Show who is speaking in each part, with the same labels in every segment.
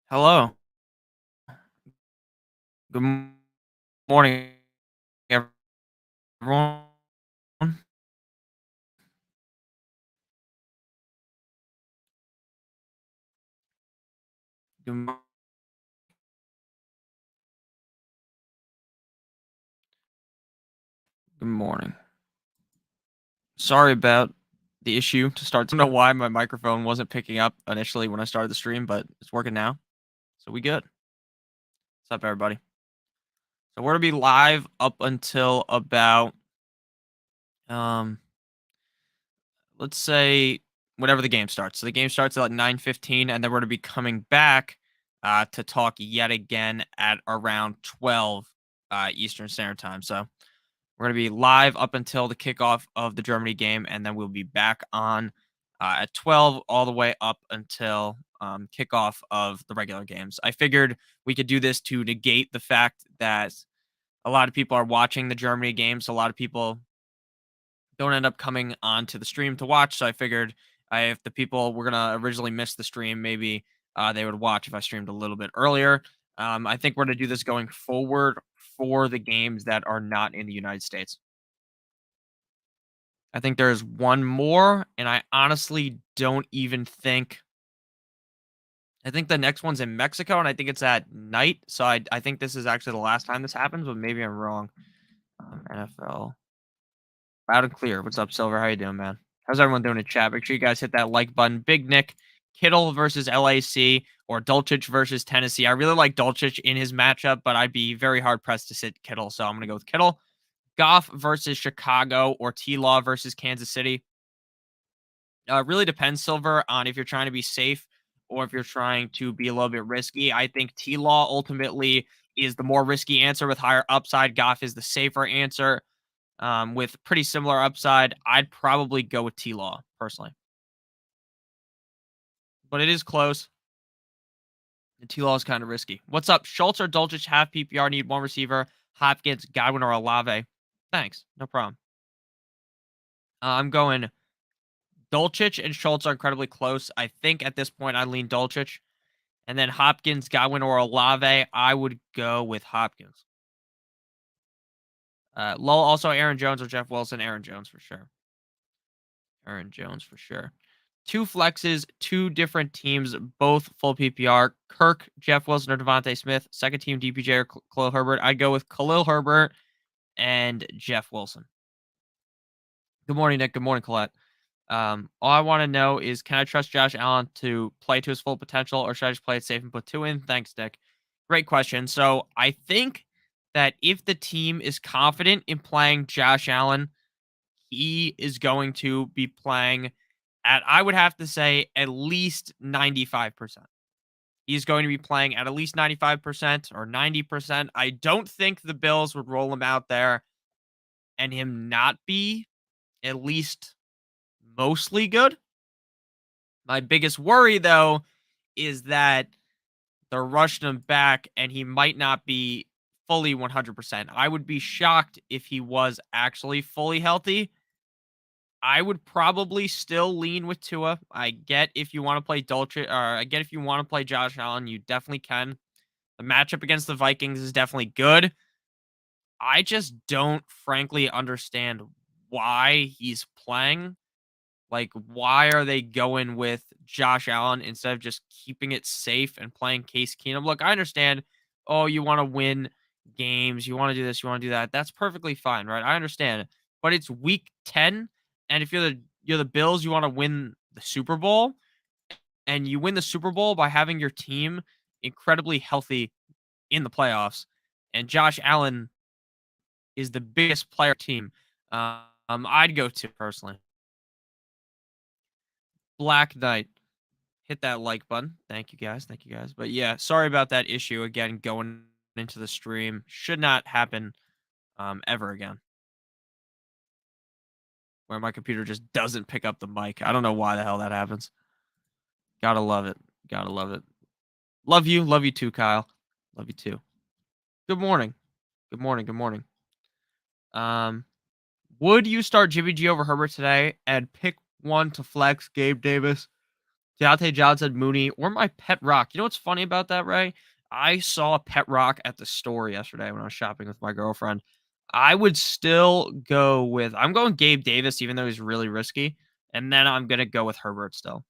Speaker 1: Hello. Good morning, everyone. Good, good morning. Sorry about the issue to start. I don't know why my microphone wasn't picking up initially when I started the stream, but it's working now. So we good. What's up, everybody? So we're gonna be live up until about um let's say whenever the game starts. So the game starts at like 9:15, and then we're gonna be coming back to talk yet again at around 12 Eastern Standard Time. So we're going to be live up until the kickoff of the Germany game, and then we'll be back on at 12 all the way up until kickoff of the regular games. I figured we could do this to negate the fact that a lot of people are watching the Germany games. A lot of people don't end up coming onto the stream to watch. So I figured if the people were going to originally miss the stream, maybe they would watch if I streamed a little bit earlier. I think we're going to do this going forward for the games that are not in the United States. I think there's one more, and I honestly don't even think. I think the next one's in Mexico, and I think it's at night. So I think this is actually the last time this happens, but maybe I'm wrong. NFL loud and clear. What's up, Silver? How you doing, man? How's everyone doing in chat? Make sure you guys hit that like button. Big Nick, Kittle versus LAC, or Dulcich versus Tennessee. I really like Dulcich in his matchup, but I'd be very hard pressed to sit Kittle, so I'm gonna go with Kittle. Goff versus Chicago, or T Law versus Kansas City. Really depends, Silver, on if you're trying to be safe or if you're trying to be a little bit risky. I think T Law ultimately is the more risky answer with higher upside. Goff is the safer answer with pretty similar upside. I'd probably go with T Law personally, but it is close. And T Law is kind of risky. What's up? Schultz or Dulcich half PPR need one receiver. Hopkins, Godwin, or Olave. Thanks. No problem. I'm going Dulcich and Schultz are incredibly close. I think at this point I lean Dulcich. And then Hopkins, Godwin, or Olave, I would go with Hopkins. Low also Aaron Jones or Jeff Wilson. Aaron Jones for sure. Aaron Jones for sure. Two flexes, two different teams, both full PPR. Kirk, Jeff Wilson, or Devontae Smith. Second team DPJ or Khalil Herbert. I'd go with Khalil Herbert and Jeff Wilson. Good morning, Nick. Good morning, Colette. All I want to know is, can I trust Josh Allen to play to his full potential, or should I just play it safe and put two in? Thanks, Nick. Great question. So I think that if the team is confident in playing Josh Allen, he is going to be playing at, I would have to say, at least 95%. He's going to be playing at least 95% or 90%. I don't think the Bills would roll him out there and him not be at least mostly good. My biggest worry, though, is that they're rushing him back and he might not be fully 100%. I would be shocked if he was actually fully healthy. I would probably still lean with Tua. I get if you want to play Dolce, or I get if you want to play Josh Allen, you definitely can. The matchup against the Vikings is definitely good. I just don't frankly understand why he's playing. Like, why are they going with Josh Allen instead of just keeping it safe and playing Case Keenum? Look, I understand. Oh, you want to win games, you want to do this, you want to do that. That's perfectly fine, right? I understand. But it's week 10, and if you're the Bills, you want to win the Super Bowl, and you win the Super Bowl by having your team incredibly healthy in the playoffs. And Josh Allen is the biggest player team. I'd go to personally. Black Knight. Hit that like button. Thank you guys. Thank you guys. But yeah, sorry about that issue again going into the stream. Should not happen ever again. Where my computer just doesn't pick up the mic. I don't know why the hell that happens. Gotta love it. Gotta love it. Love you. Love you too, Kyle. Love you too. Good morning. Good morning. Good morning. Would you start Jimmy G over Herbert today and pick one to flex Gabe Davis? Deontay Johnson, Mooney, or my pet rock. You know what's funny about that, Ray? I saw a pet rock at the store yesterday when I was shopping with my girlfriend. I would still go with I'm going Gabe Davis, even though he's really risky. And then I'm gonna go with Herbert still.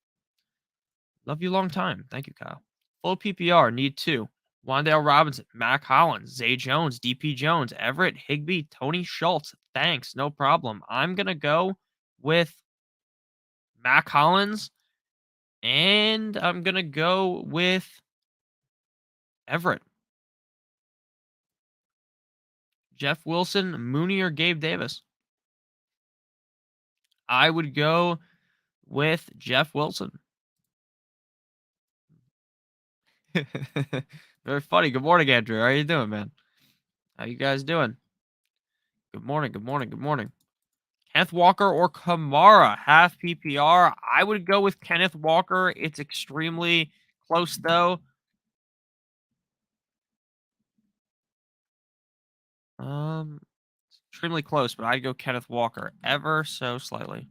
Speaker 1: Love you long time. Thank you, Kyle. Full PPR, need two. Wandale Robinson, Mac Hollins, Zay Jones, DP Jones, Everett, Higbee, Tony Schultz. Thanks, no problem. I'm gonna go with Mac Hollins, and I'm gonna go with Everett. Jeff Wilson, Mooney, or Gabe Davis? I would go with Jeff Wilson. Very funny. Good morning, Andrew. How are you doing, man? How you guys doing? Good morning. Good morning. Good morning. Kenneth Walker or Kamara, half PPR. I would go with Kenneth Walker. It's extremely close, though. Extremely close, but I'd go Kenneth Walker ever so slightly.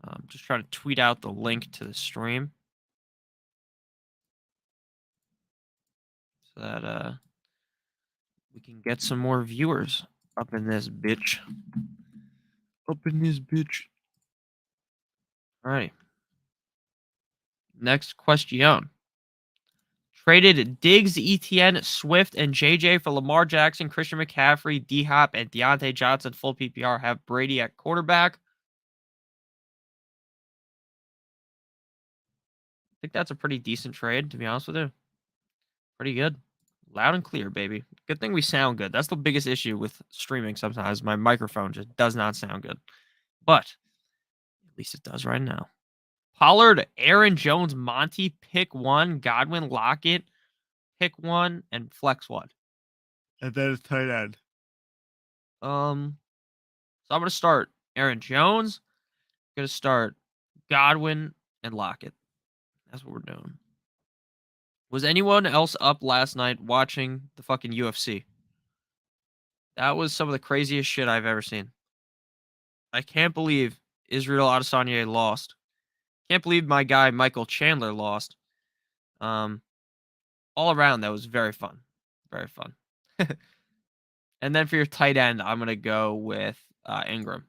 Speaker 1: I'm just trying to tweet out the link to the stream so that we can get some more viewers up in this bitch. Up in this bitch. All right. Next question. Traded Diggs, ETN, Swift, and JJ for Lamar Jackson, Christian McCaffrey, D Hop, and Deontay Johnson. Full PPR. Have Brady at quarterback. I think that's a pretty decent trade, to be honest with you. Pretty good. Loud and clear, baby. Good thing we sound good. That's the biggest issue with streaming sometimes. My microphone just does not sound good. But at least it does right now. Pollard, Aaron Jones, Monty, pick one. Godwin, Lockett, pick one, and flex one. And then it's tight end. So I'm gonna start Aaron Jones. Gonna start Godwin and Lockett. That's what we're doing. Was anyone else up last night watching the fucking UFC? That was some of the craziest shit I've ever seen. I can't believe Israel Adesanya lost. Can't believe my guy Michael Chandler lost. All around that was very fun. Very fun. And then for your tight end, I'm gonna go with Ingram.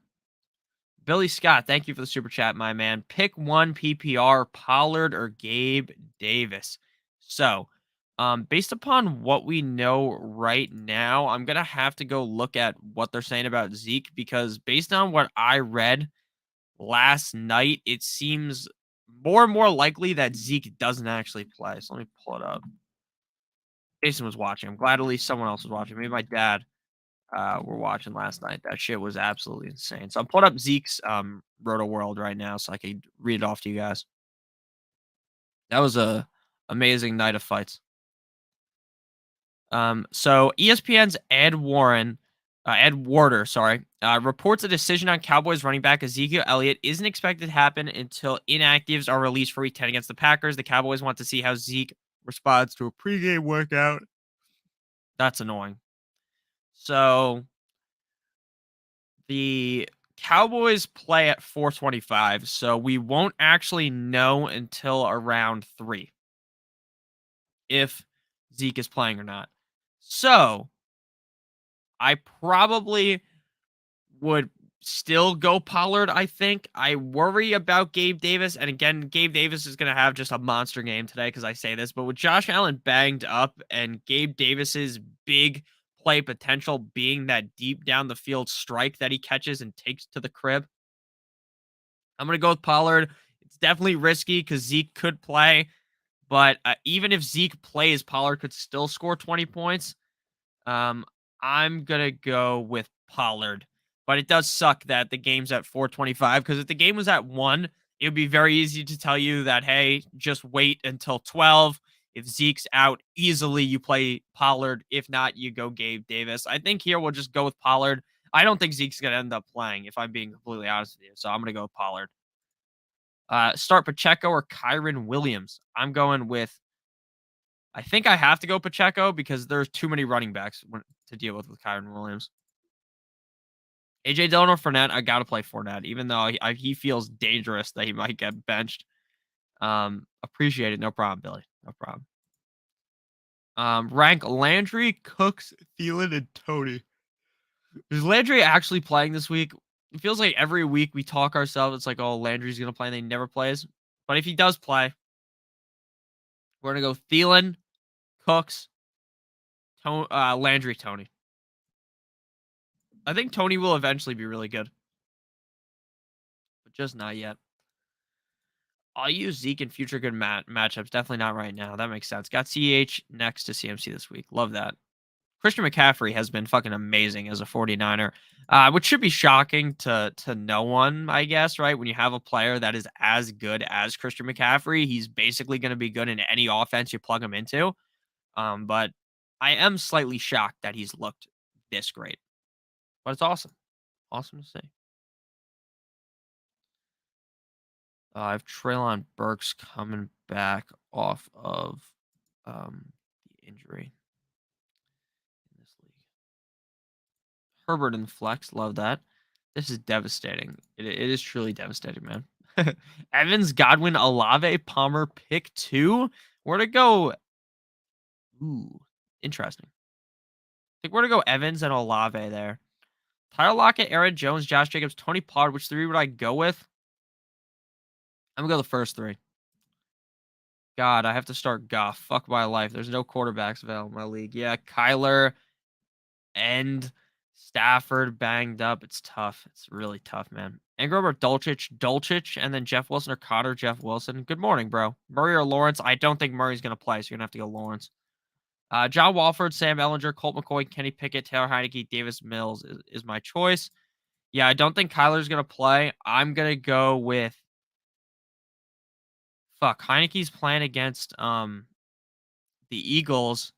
Speaker 1: Billy Scott, thank you for the super chat, my man. Pick one PPR, Pollard or Gabe Davis. So, based upon what we know right now, I'm gonna have to go look at what they're saying about Zeke because based on what I read last night, it seems more and more likely that Zeke doesn't actually play. So let me pull it up. Jason was watching. I'm glad at least someone else was watching. Maybe my dad were watching last night. That shit was absolutely insane. So I'm pulling up Zeke's Roto World right now so I can read it off to you guys. That was a amazing night of fights. So ESPN's Ed Warder, reports a decision on Cowboys running back Ezekiel Elliott isn't expected to happen until inactives are released for Week 10 against the Packers. The Cowboys want to see how Zeke responds to a pregame workout. That's annoying. So the Cowboys play at 4:25, so we won't actually know until around 3 if Zeke is playing or not. So I probably would still go Pollard, I think. I worry about Gabe Davis. And again, Gabe Davis is going to have just a monster game today because I say this. But with Josh Allen banged up and Gabe Davis's big play potential being that deep down the field strike that he catches and takes to the crib, I'm going to go with Pollard. It's definitely risky because Zeke could play. But even if Zeke plays, Pollard could still score 20 points. I'm going to go with Pollard. But it does suck that the game's at 4:25 because if the game was at 1, it would be very easy to tell you that, hey, just wait until 12. If Zeke's out, easily you play Pollard. If not, you go Gabe Davis. I think here we'll just go with Pollard. I don't think Zeke's going to end up playing, if I'm being completely honest with you. So I'm going to go with Pollard. Start Pacheco or Kyron Williams. I'm going with I think I have to go Pacheco because there's too many running backs to deal with Kyron Williams. AJ Dillon or Fournette? I got to play Fournette, even though he feels dangerous that he might get benched. Appreciate it. No problem, Billy. No problem. Rank Landry, Cooks, Thielen, and Tony. Is Landry actually playing this week? It feels like every week we talk ourselves. It's like, oh, Landry's going to play and he never plays. But if he does play, we're going to go Thielen, Cooks, Landry, Tony. I think Tony will eventually be really good. But just not yet. I'll use Zeke in future good matchups. Definitely not right now. That makes sense. Got CH next to CMC this week. Love that. Christian McCaffrey has been fucking amazing as a 49er, which should be shocking to no one, I guess, right? When you have a player that is as good as Christian McCaffrey, he's basically going to be good in any offense you plug him into. But I am slightly shocked that he's looked this great. But it's awesome. Awesome to see. I have Treylon Burks coming back off of the injury in this league. Herbert in the flex, love that. This is devastating. It is truly devastating, man. Evans, Godwin, Olave, Palmer, pick 2. Where to go? Ooh, interesting. I think we're to go Evans and Olave there. Tyler Lockett, Aaron Jones, Josh Jacobs, Tony Pollard. Which 3 would I go with? I'm gonna go the first 3. God, I have to start Goff. Fuck my life. There's no quarterbacks available in my league. Yeah, Kyler and Stafford banged up. It's tough. It's really tough, man. Ingram or Dulcich, and then Jeff Wilson or Cotter, Jeff Wilson. Good morning, bro. Murray or Lawrence? I don't think Murray's gonna play, so you're gonna have to go Lawrence. John Walford, Sam Ellinger, Colt McCoy, Kenny Pickett, Taylor Heineke, Davis Mills is my choice. Yeah, I don't think Kyler's gonna play. I'm gonna go with Heineke's playing against the Eagles,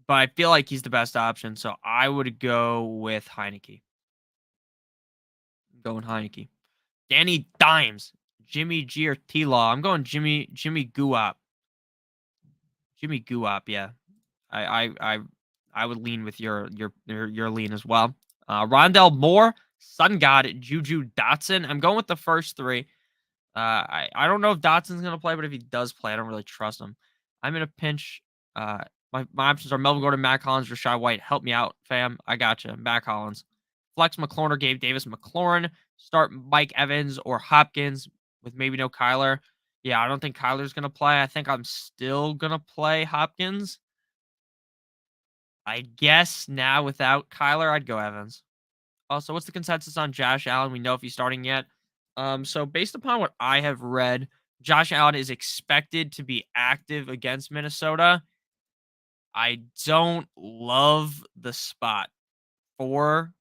Speaker 1: but I feel like he's the best option, so I would go with Heineke. I'm going Heineke. Danny Dimes, Jimmy G or T-Law. I'm going Jimmy Guap. Jimmy Guap, yeah. I would lean with your lean as well. Rondell Moore, Sun God, Juju Dotson. I'm going with the first 3. I don't know if Dotson's gonna play, but if he does play, I don't really trust him. I'm in a pinch. My options are Melvin Gordon, Matt Collins, Rashad White. Help me out, fam. I gotcha. Matt Collins. Flex McLaurin or Gabe Davis. McLaurin. Start Mike Evans or Hopkins with maybe no Kyler. Yeah, I don't think Kyler's gonna play. I think I'm still gonna play Hopkins. I guess now without Kyler, I'd go Evans. Also, what's the consensus on Josh Allen? We know if he's starting yet. So based upon what I have read, Josh Allen is expected to be active against Minnesota. I don't love the spot for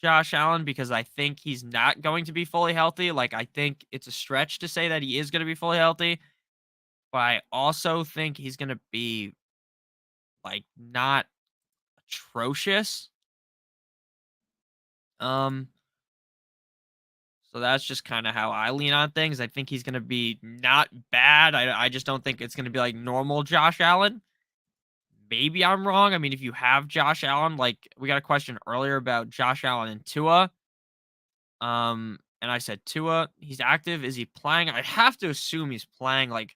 Speaker 1: Josh Allen because I think he's not going to be fully healthy. Like, I think it's a stretch to say that he is going to be fully healthy, but I also think he's going to be like not atrocious. So that's just kind of how I lean on things. I think he's going to be not bad. I just don't think it's going to be like normal Josh Allen. Maybe I'm wrong. I mean, if you have Josh Allen, like we got a question earlier about Josh Allen and Tua. And I said Tua, he's active. Is he playing? I have to assume he's playing. Like,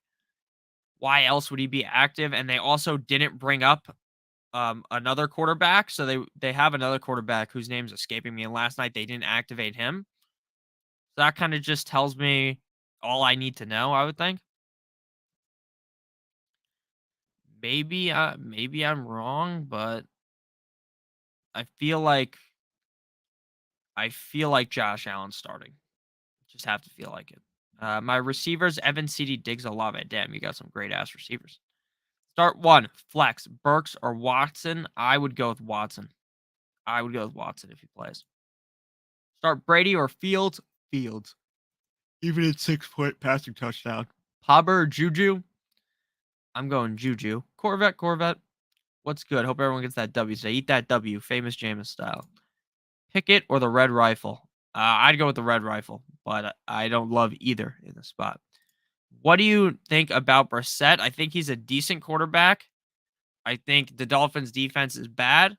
Speaker 1: why else would he be active? And they also didn't bring up another quarterback. So they have another quarterback whose name's escaping me. And last night they didn't activate him. So that kind of just tells me all I need to know, I would think. Maybe I'm wrong, but I feel like Josh Allen's starting. Just have to feel like it. My receivers, Evan, CD, Diggs, Olave. Damn, you got some great ass receivers. Start 1, flex, Burks or Watson. I would go with Watson. If he plays. Start Brady or Fields. Fields. Even at 6-point passing touchdown. Pobber or Juju. I'm going Juju. Corvette. What's good? Hope everyone gets that W today. Eat that W. Famous Jameis style. Pickett or the red rifle. I'd go with the red rifle, but I don't love either in the spot. What do you think about Brissett? I think he's a decent quarterback. I think the Dolphins' defense is bad.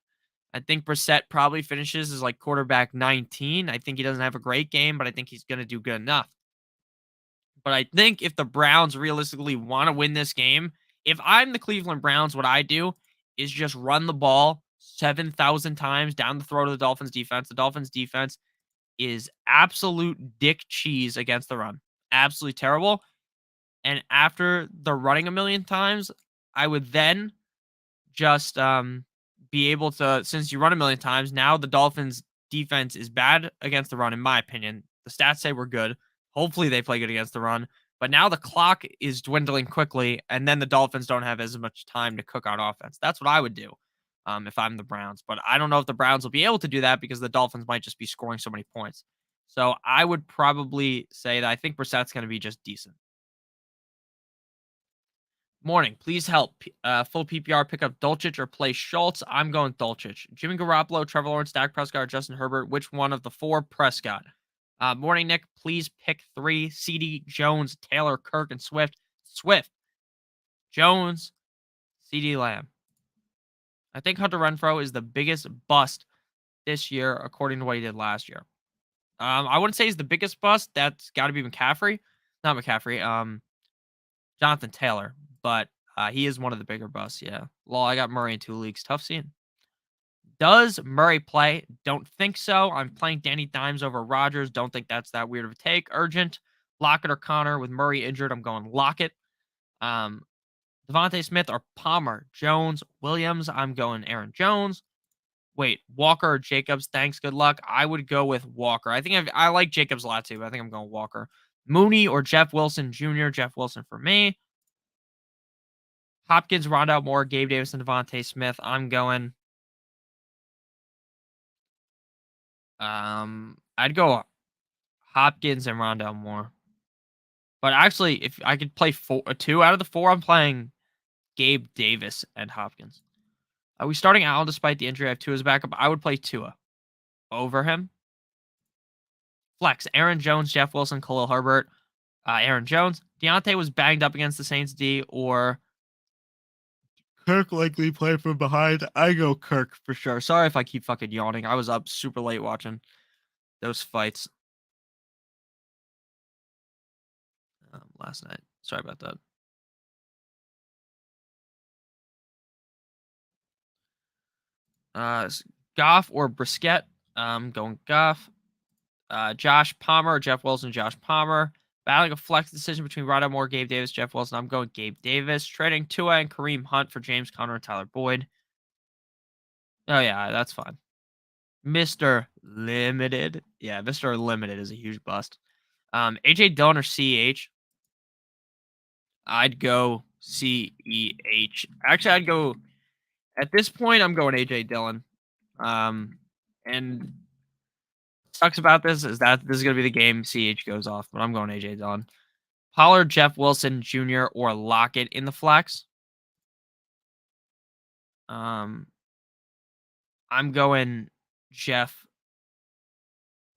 Speaker 1: I think Brissett probably finishes as like quarterback 19. I think he doesn't have a great game, but I think he's going to do good enough. But I think if the Browns realistically want to win this game, if I'm the Cleveland Browns, what I do is just run the ball 7,000 times down the throat of the Dolphins defense. The Dolphins defense is absolute dick cheese against the run. Absolutely terrible. And after the running a million times, I would then just be able to, since you run a million times, now the Dolphins defense is bad against the run, in my opinion. The stats say we're good. Hopefully they play good against the run. But now the clock is dwindling quickly, and then the Dolphins don't have as much time to cook on offense. That's what I would do if I'm the Browns. But I don't know if the Browns will be able to do that because the Dolphins might just be scoring so many points. So I would probably say that I think Brissett's going to be just decent. Morning. Please help. Full PPR pick up Dulcich or play Schultz. I'm going Dulcich. Jimmy Garoppolo, Trevor Lawrence, Dak Prescott, or Justin Herbert. Which one of the four? Prescott. Morning, Nick. Please pick three. CD, Jones, Taylor, Kirk, and Swift. Swift. Jones, CD Lamb. I think Hunter Renfrow is the biggest bust this year, according to what he did last year. I wouldn't say he's the biggest bust. That's got to be McCaffrey. Not McCaffrey. Jonathan Taylor. But he is one of the bigger busts, yeah. Well, I got Murray in 2 leagues. Tough scene. Does Murray play? Don't think so. I'm playing Danny Dimes over Rodgers. Don't think that's that weird of a take. Urgent. Lockett or Connor. With Murray injured, I'm going Lockett. Devontae Smith or Palmer. Jones, Williams. I'm going Aaron Jones. Wait, Walker or Jacobs? Thanks. Good luck. I would go with Walker. I think I like Jacobs a lot too, but I think I'm going Walker. Mooney or Jeff Wilson Jr. Jeff Wilson for me. Hopkins, Rondale Moore, Gabe Davis, and Devontae Smith. I'm going. I'd go Hopkins and Rondale Moore. But actually, if I could play 2 out of the 4, I'm playing Gabe Davis and Hopkins. Are we starting Allen despite the injury? I have Tua as backup. I would play Tua over him. Flex: Aaron Jones, Jeff Wilson, Khalil Herbert. Aaron Jones. Deontay was banged up against the Saints D, or Kirk likely played from behind. I go Kirk for sure. Sorry if I keep fucking yawning. I was up super late watching those fights last night. Sorry about that. Goff or Brisket. Going Goff. Josh Palmer, Jeff Wilson, Josh Palmer. Battling a flex decision between Rondale Moore, Gabe Davis, Jeff Wilson. I'm going Gabe Davis. Trading Tua and Kareem Hunt for James Conner and Tyler Boyd. Oh, yeah, that's fine. Mr. Limited. Yeah, Mr. Limited is a huge bust. AJ Dillon or CEH? I'd go CEH. Actually, I'd go at this point. I'm going AJ Dillon. And sucks about this is that this is gonna be the game CH goes off, but I'm going AJ Dillon. Pollard, Jeff Wilson Jr. or Lockett in the flex. I'm going Jeff.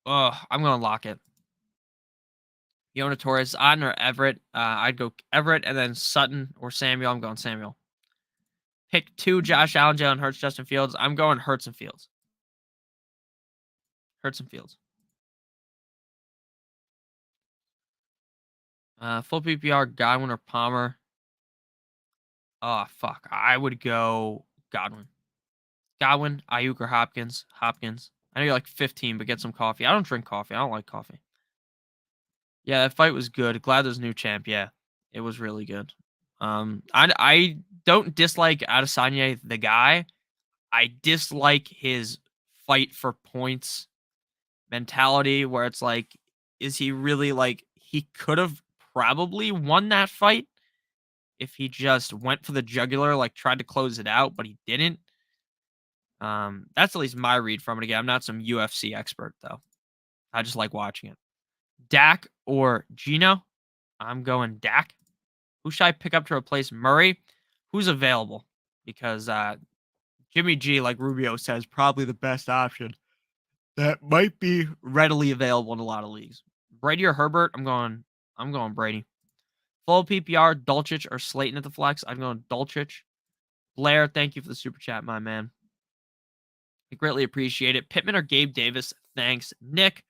Speaker 1: I'm going Lockett. Notorious Otten or Everett. I'd go Everett and then Sutton or Samuel. I'm going Samuel. Pick 2, Josh Allen, Jalen Hurts, Justin Fields. I'm going Hurts and Fields. Hurts and Fields. Full PPR, Godwin or Palmer. Oh, fuck. I would go Godwin. Godwin, Ayuk, or Hopkins. Hopkins. I know you're like 15, but get some coffee. I don't drink coffee. I don't like coffee. Yeah, that fight was good. Glad there's a new champ. Yeah, it was really good. I don't dislike Adesanya, the guy. I dislike his fight for points mentality, where it's like, is he really like, he could have probably won that fight if he just went for the jugular, like tried to close it out, but he didn't. That's at least my read from it. Again, I'm not some UFC expert though. I just like watching it. Dak or Gino? I'm going Dak. Who should I pick up to replace Murray? Who's available? Because Jimmy G, like Rubio says, probably the best option that might be readily available in a lot of leagues. Brady or Herbert? I'm going Brady. Full PPR, Dulcich or Slayton at the flex. I'm going Dulcich. Blair, thank you for the super chat, my man. I greatly appreciate it. Pittman or Gabe Davis? Thanks, Nick.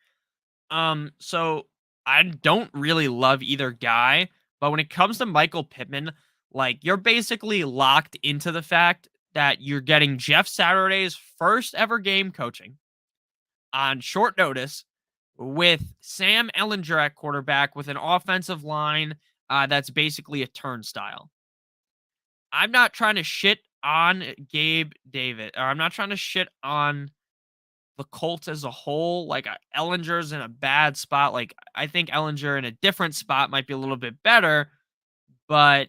Speaker 1: So I don't really love either guy, but when it comes to Michael Pittman, like you're basically locked into the fact that you're getting Jeff Saturday's first ever game coaching on short notice with Sam Ellinger at quarterback with an offensive line that's basically a turnstile. I'm not trying to shit on Gabe David, or I'm not trying to shit on the Colts as a whole. Like Ellinger's in a bad spot. Like I think Ellinger in a different spot might be a little bit better, but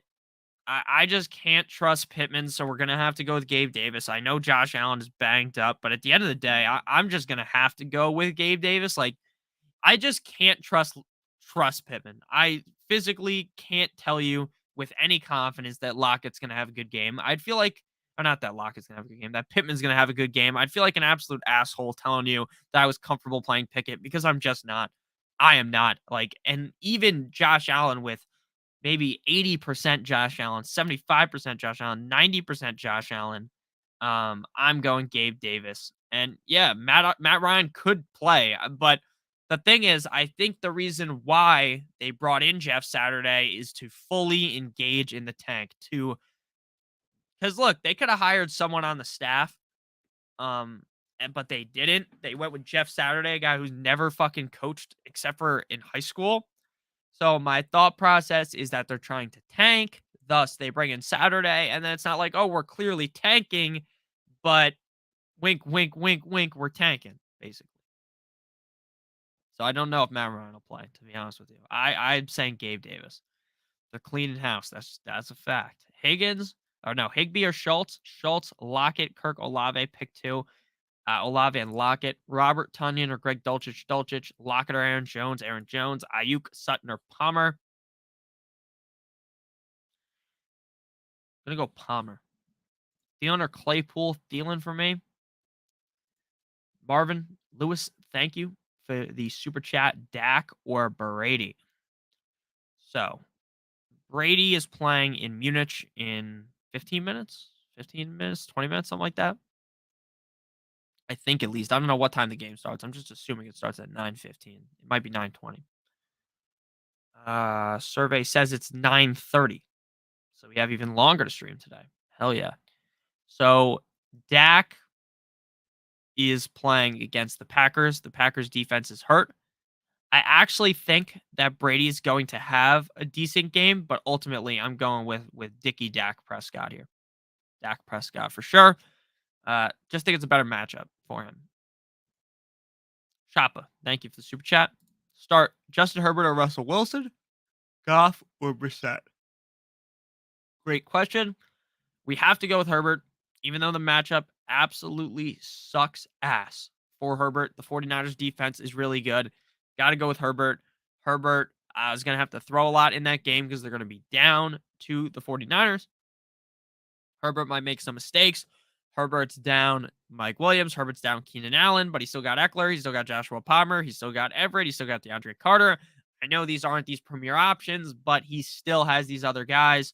Speaker 1: I just can't trust Pittman. So we're gonna have to go with Gabe Davis. I know Josh Allen is banged up, but at the end of the day, I'm just gonna have to go with Gabe Davis. Like I just can't trust Pittman. I physically can't tell you with any confidence that Lockett's going to have a good game. I'd feel like, or not that Lockett's going to have a good game, that Pittman's going to have a good game. I'd feel like an absolute asshole telling you that I was comfortable playing Pickett because I'm just not. I am not. Like, and even Josh Allen with maybe 80% Josh Allen, 75% Josh Allen, 90% Josh Allen. I'm going Gabe Davis. And yeah, Matt Ryan could play, but the thing is, I think the reason why they brought in Jeff Saturday is to fully engage in the tank to because look, they could have hired someone on the staff, but they didn't. They went with Jeff Saturday, a guy who's never fucking coached except for in high school. So my thought process is that they're trying to tank. Thus, they bring in Saturday, and then it's not like, oh, we're clearly tanking, but wink, wink, wink, wink, we're tanking, basically. So I don't know if Matt Ryan will play, to be honest with you. I'm saying Gabe Davis. They're cleaning house. That's a fact. Higgins, or no, Higbee or Schultz. Schultz, Lockett, Kirk, Olave, pick two. Olave and Lockett. Robert Tunyon or Greg Dulcich. Dulcich. Lockett or Aaron Jones. Aaron Jones. Ayuk, Sutton or Palmer. I'm going to go Palmer. Thielen or Claypool. Thielen for me. Marvin, Lewis, thank you for the super chat. Dak or Brady. So Brady is playing in Munich in 15 minutes, 15 minutes, 20 minutes, something like that. I think at least. I don't know what time the game starts. I'm just assuming it starts at 9:15. It might be 9:20. Survey says it's 9:30. So we have even longer to stream today. Hell yeah. So Dak is playing against the Packers. The Packers defense is hurt. I actually think that Brady is going to have a decent game, but ultimately I'm going with Dickie Dak Prescott here. Dak Prescott for sure. Just think it's a better matchup for him. Choppa, thank you for the super chat. Start Justin Herbert or Russell Wilson, Goff or Brissett. Great question. We have to go with Herbert, even though the matchup absolutely sucks ass for Herbert. The 49ers defense is really good. Got to go with Herbert. Herbert is going to have to throw a lot in that game because they're going to be down to the 49ers. Herbert might make some mistakes. Herbert's down Mike Williams. Herbert's down Keenan Allen, but he still got Eckler. He's still got Joshua Palmer. He's still got Everett. He's still got DeAndre Carter. I know these aren't these premier options, but he still has these other guys.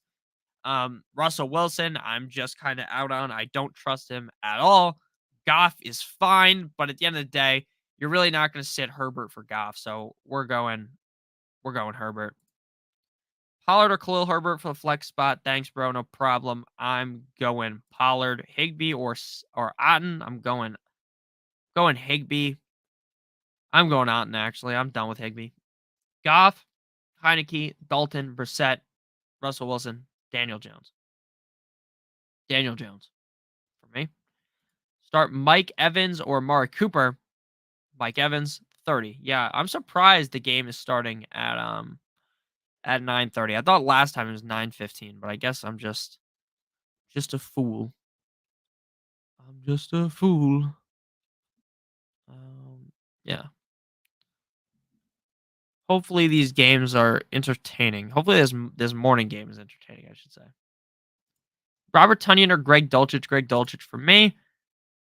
Speaker 1: Russell Wilson, I'm just kind of out on. I don't trust him at all. Goff is fine, but at the end of the day, you're really not going to sit Herbert for Goff. So we're going Herbert. Pollard or Khalil Herbert for the flex spot. Thanks, bro. No problem. I'm going Pollard, Higbee, or Otten. I'm going Higbee. I'm going Otten, actually. I'm done with Higbee. Goff, Heineke, Dalton, Brissett, Russell Wilson, Daniel Jones. Daniel Jones for me. Start Mike Evans or Amari Cooper. Mike Evans, 30. Yeah, I'm surprised the game is starting at 9:30. I thought last time it was 9:15, but I guess I'm just a fool. I'm just a fool. Yeah. Hopefully these games are entertaining. Hopefully this morning game is entertaining, I should say. Robert Tunyon or Greg Dulcich. Greg Dulcich for me.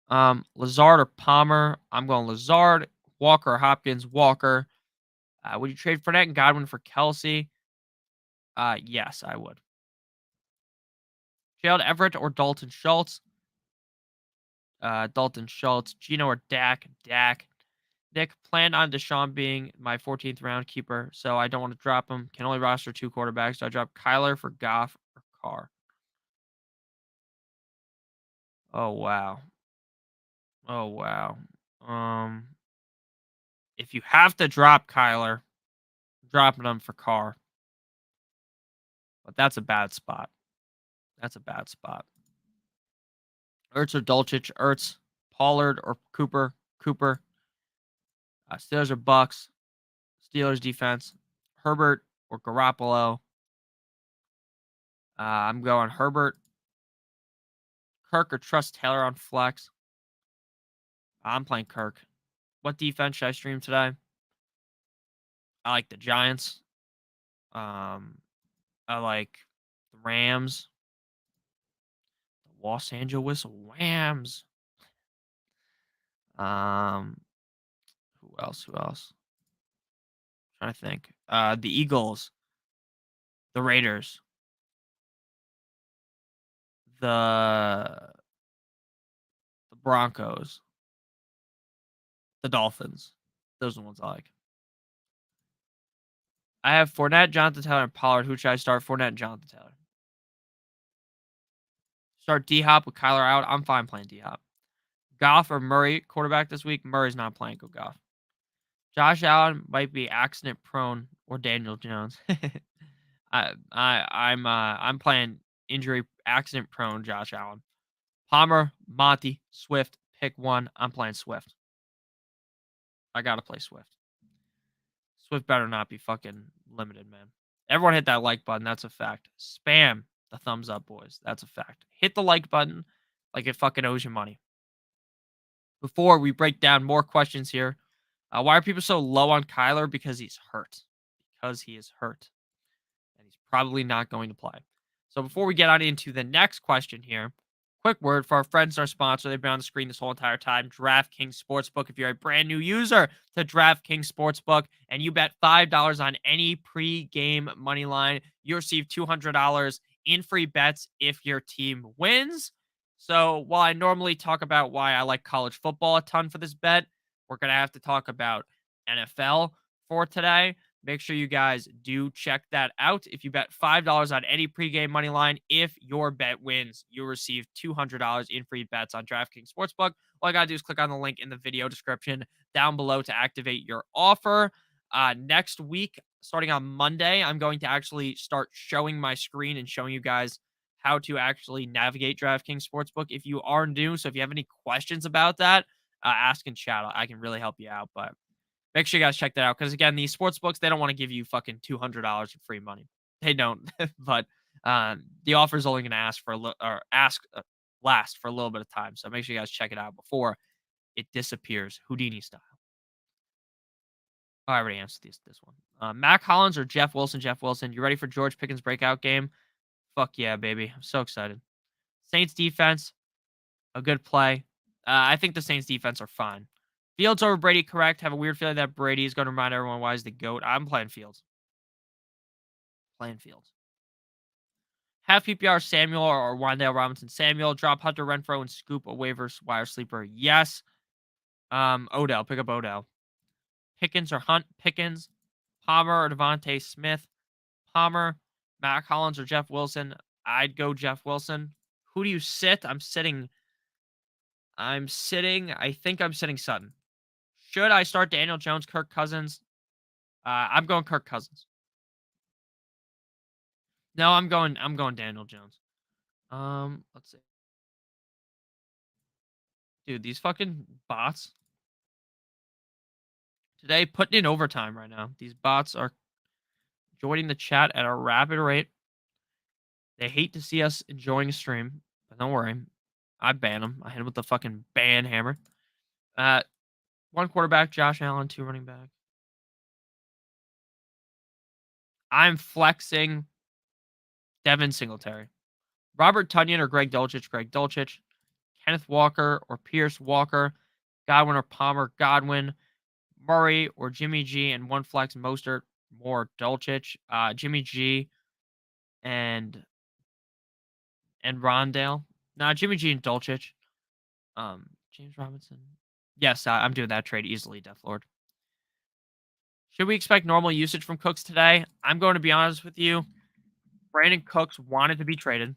Speaker 1: Lazard or Palmer. I'm going Lazard. Walker or Hopkins. Walker. Would you trade Fournette and Godwin for Kelsey? Yes, I would. Gerald Everett or Dalton Schultz. Dalton Schultz, Gino or Dak. Dak. Nick, planned on Deshaun being my 14th round keeper, so I don't want to drop him. Can only roster 2 quarterbacks. So I drop Kyler for Goff or Carr. Oh wow. Oh wow. Um, if you have to drop Kyler, dropping him for Carr. But that's a bad spot. That's a bad spot. Ertz or Dulcich. Ertz. Pollard or Cooper. Cooper. Steelers or Bucks. Steelers defense. Herbert or Garoppolo. I'm going Herbert. Kirk or Trust Taylor on flex. I'm playing Kirk. What defense should I stream today? I like the Giants. I like the Rams. The Los Angeles Rams. Who else? Who else? I'm trying to think. The Eagles. The Raiders. The Broncos. The Dolphins. Those are the ones I like. I have Fournette, Jonathan Taylor, and Pollard. Who should I start? Fournette and Jonathan Taylor. Start D-Hop with Kyler out. I'm fine playing D-Hop. Goff or Murray, quarterback this week. Murray's not playing. Go Goff. Josh Allen might be accident prone or Daniel Jones. I'm playing injury accident prone Josh Allen. Palmer, Monty, Swift, pick one. I'm playing Swift. I gotta play Swift. Swift better not be fucking limited, man. Everyone hit that like button. That's a fact. Spam the thumbs up, boys. That's a fact. Hit the like button like it fucking owes you money. Before we break down more questions here, why are people so low on Kyler? Because he's hurt. Because he is hurt. And he's probably not going to play. So before we get on into the next question here, quick word for our friends, our sponsor. They've been on the screen this whole entire time. DraftKings Sportsbook. If you're a brand new user to DraftKings Sportsbook and you bet $5 on any pre-game money line, you receive $200 in free bets if your team wins. So while I normally talk about why I like college football a ton for this bet, we're going to have to talk about NFL for today. Make sure you guys do check that out. If you bet $5 on any pregame money line, if your bet wins, you'll receive $200 in free bets on DraftKings Sportsbook. All I got to do is click on the link in the video description down below to activate your offer. Next week, starting on Monday, I'm going to actually start showing my screen and showing you guys how to actually navigate DraftKings Sportsbook if you are new. So if you have any questions about that, ask in chat. I can really help you out. But make sure you guys check that out because, again, these sports books, they don't want to give you fucking $200 in free money. They don't. But the offer is only going to last for a little bit of time. So make sure you guys check it out before it disappears Houdini style. Oh, I already answered this one. Mac Hollins or Jeff Wilson? Jeff Wilson. You ready for George Pickens' breakout game? Fuck yeah, baby. I'm so excited. Saints defense, a good play. I think the Saints defense are fine. Fields over Brady, correct. Have a weird feeling that Brady is going to remind everyone why he's the GOAT. I'm playing Fields. Playing Fields. Have PPR Samuel or Wandale Robinson Samuel. Drop Hunter Renfro and scoop a waivers wire sleeper. Yes. Odell. Pick up Odell. Pickens or Hunt. Pickens. Palmer or Devontae Smith. Palmer. Mac Hollins or Jeff Wilson. I'd go Jeff Wilson. Who do you sit? I think I'm sitting Sutton. Should I start Daniel Jones, Kirk Cousins? I'm going Kirk Cousins. No, I'm going Daniel Jones. Let's see. Dude, these fucking bots today putting in overtime right now. These bots are joining the chat at a rapid rate. They hate to see us enjoying a stream, but don't worry. I ban them. I hit them with the fucking ban hammer. One quarterback, Josh Allen, 2 running back. I'm flexing Devin Singletary. Robert Tunyon or Greg Dulcich? Greg Dulcich. Kenneth Walker or Pierce Walker. Godwin or Palmer? Godwin. Murray or Jimmy G, and one flex Mostert, more Dulcich. Jimmy G and Rondale. Nah, Jimmy G and Dulcich. James Robinson. Yes, I'm doing that trade easily, Death Lord. Should we expect normal usage from Cooks today? I'm going to be honest with you. Brandon Cooks wanted to be traded.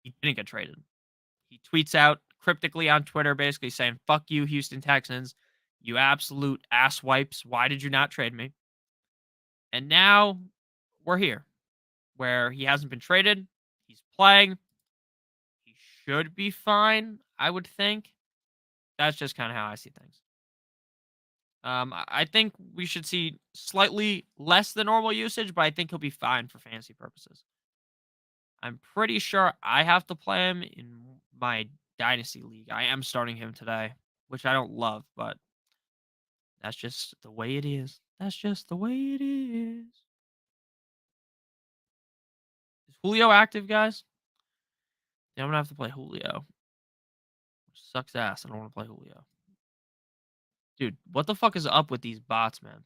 Speaker 1: He didn't get traded. He tweets out cryptically on Twitter, basically saying, "Fuck you, Houston Texans. You absolute ass wipes. Why did you not trade me?" And now we're here where he hasn't been traded. He's playing. He should be fine, I would think. That's just kind of how I see things. I think we should see slightly less than normal usage, but I think he'll be fine for fantasy purposes. I'm pretty sure I have to play him in my dynasty league. I am starting him today, which I don't love, but that's just the way it is. That's just the way it is. Is Julio active, guys? Yeah, I'm gonna have to play Julio. Which sucks ass. I don't want to play Julio. Dude, what the fuck is up with these bots, man?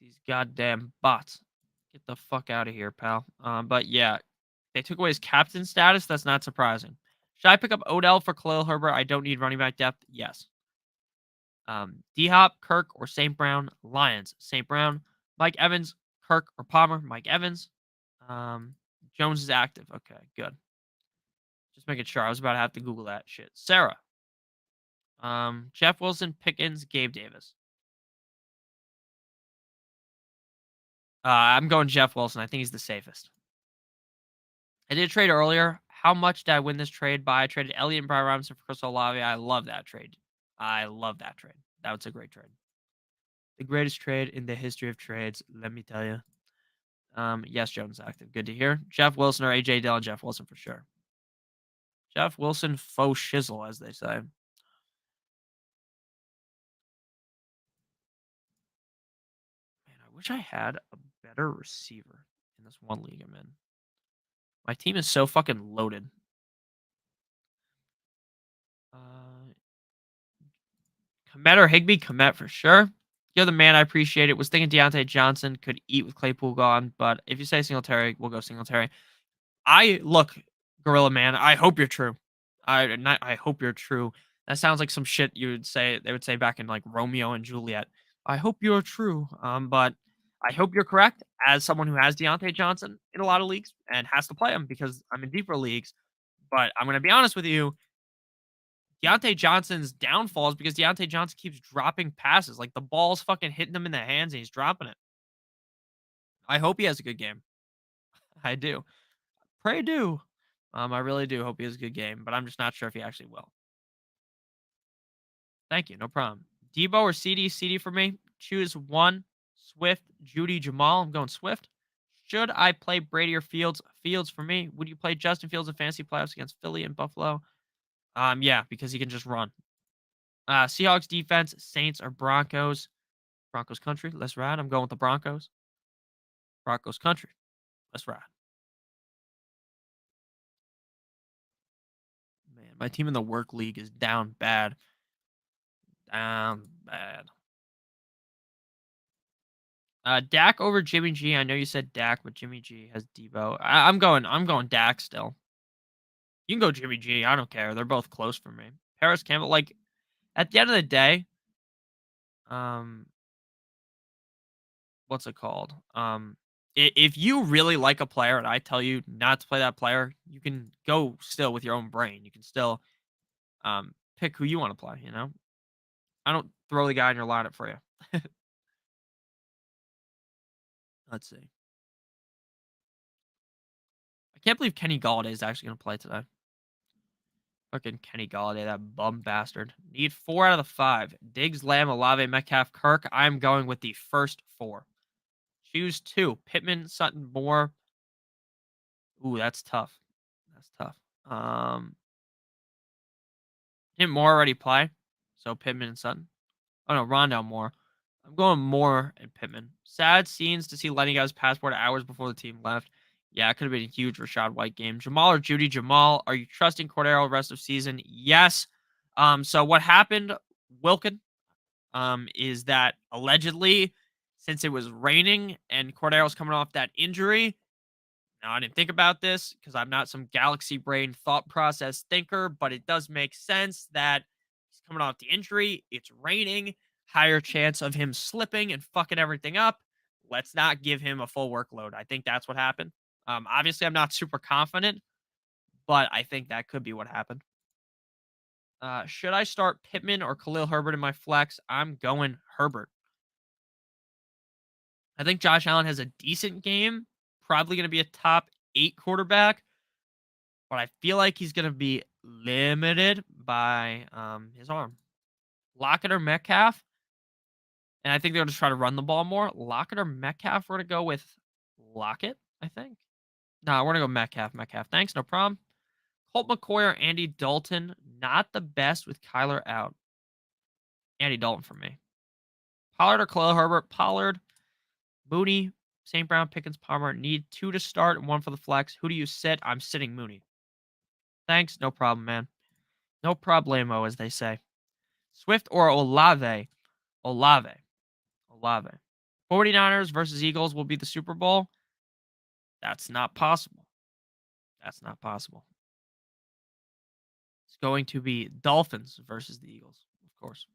Speaker 1: These goddamn bots. Get the fuck out of here, pal. But yeah, they took away his captain status. That's not surprising. Should I pick up Odell for Khalil Herbert? I don't need running back depth. Yes. D-Hop, Kirk, or St. Brown. Lions, St. Brown. Mike Evans, Kirk, or Palmer. Mike Evans. Jones is active. Okay, good. Just making sure. I was about to have to Google that shit. Sarah. Jeff Wilson, Pickens, Gabe Davis. I'm going Jeff Wilson. I think he's the safest. I did a trade earlier. How much did I win this trade by? I traded Elliott and Brian Robinson for Chris Olave. I love that trade. I love that trade. That was a great trade. The greatest trade in the history of trades, let me tell you. Yes, Jones active. Good to hear. Jeff Wilson or AJ Dillon. Jeff Wilson for sure. Jeff Wilson, faux shizzle, as they say. Man, I wish I had a better receiver in this one league I'm in. My team is so fucking loaded. Komet or Higby? Komet for sure. You're the man. I appreciate it. Was thinking Deontay Johnson could eat with Claypool gone, but if you say Singletary, we'll go Singletary. Look, Gorilla Man. I hope you're true. I hope you're true. That sounds like some shit you would say. They would say back in like Romeo and Juliet. I hope you're true. But I hope you're correct. As someone who has Deontay Johnson in a lot of leagues and has to play him because I'm in deeper leagues. But I'm gonna be honest with you. Deontay Johnson's downfall is because Deontay Johnson keeps dropping passes. Like the ball's fucking hitting him in the hands and he's dropping it. I hope he has a good game. I do. Pray do. I really do hope he has a good game, but I'm just not sure if he actually will. Thank you. No problem. Debo or CD? CD for me. Choose one. Swift, Judy, Jamal. I'm going Swift. Should I play Brady or Fields? Fields for me. Would you play Justin Fields in fantasy playoffs against Philly and Buffalo? Yeah, because he can just run. Seahawks defense, Saints or Broncos? Broncos country. Let's ride. I'm going with the Broncos. Broncos country. Let's ride. Man, my team in the work league is down bad. Down bad. Dak over Jimmy G. I know you said Dak, but Jimmy G has Debo. I'm going Dak still. You can go Jimmy G. I don't care. They're both close for me. Paris Campbell, like at the end of the day, what's it called? If you really like a player and I tell you not to play that player, you can go still with your own brain. You can still pick who you want to play, you know? I don't throw the guy in your lineup for you. Let's see. I can't believe Kenny Galladay is actually going to play today. Fucking Kenny Galladay, that bum bastard. Need 4 out of the 5. Diggs, Lamb, Olave, Metcalf, Kirk. I'm going with the first 4. Choose 2. Pittman, Sutton, Moore. Ooh, that's tough. That's tough. Didn't Moore already play? So Pittman and Sutton. Oh no, Rondell Moore. I'm going Moore and Pittman. Sad scenes to see Lenny got his passport hours before the team left. Yeah, it could have been a huge Rashad White game. Jamal or Judy? Jamal, are you trusting Cordero rest of season? Yes. So what happened, Wilkin, is that allegedly, since it was raining and Cordero's coming off that injury, Now, I didn't think about this because I'm not some galaxy brain thought process thinker, but it does make sense that he's coming off the injury. It's raining, higher chance of him slipping and fucking everything up. Let's not give him a full workload. I think that's what happened. Obviously, I'm not super confident, but I think that could be what happened. Should I start Pittman or Khalil Herbert in my flex? I'm going Herbert. I think Josh Allen has a decent game, probably going to be a top 8 quarterback, but I feel like he's going to be limited by his arm. Lockett or Metcalf, and I think they'll just try to run the ball more. Lockett or Metcalf, we're going to go with Lockett, I think. No, we're going to go Metcalf. Metcalf, thanks, no problem. Colt McCoy or Andy Dalton, not the best with Kyler out. Andy Dalton for me. Pollard or Khalil Herbert, Pollard. Mooney, St. Brown, Pickens, Palmer. Need 2 to start and 1 for the flex. Who do you sit? I'm sitting Mooney. Thanks. No problem, man. No problemo, as they say. Swift or Olave? Olave. Olave. 49ers versus Eagles will be the Super Bowl. That's not possible. That's not possible. It's going to be Dolphins versus the Eagles, of course.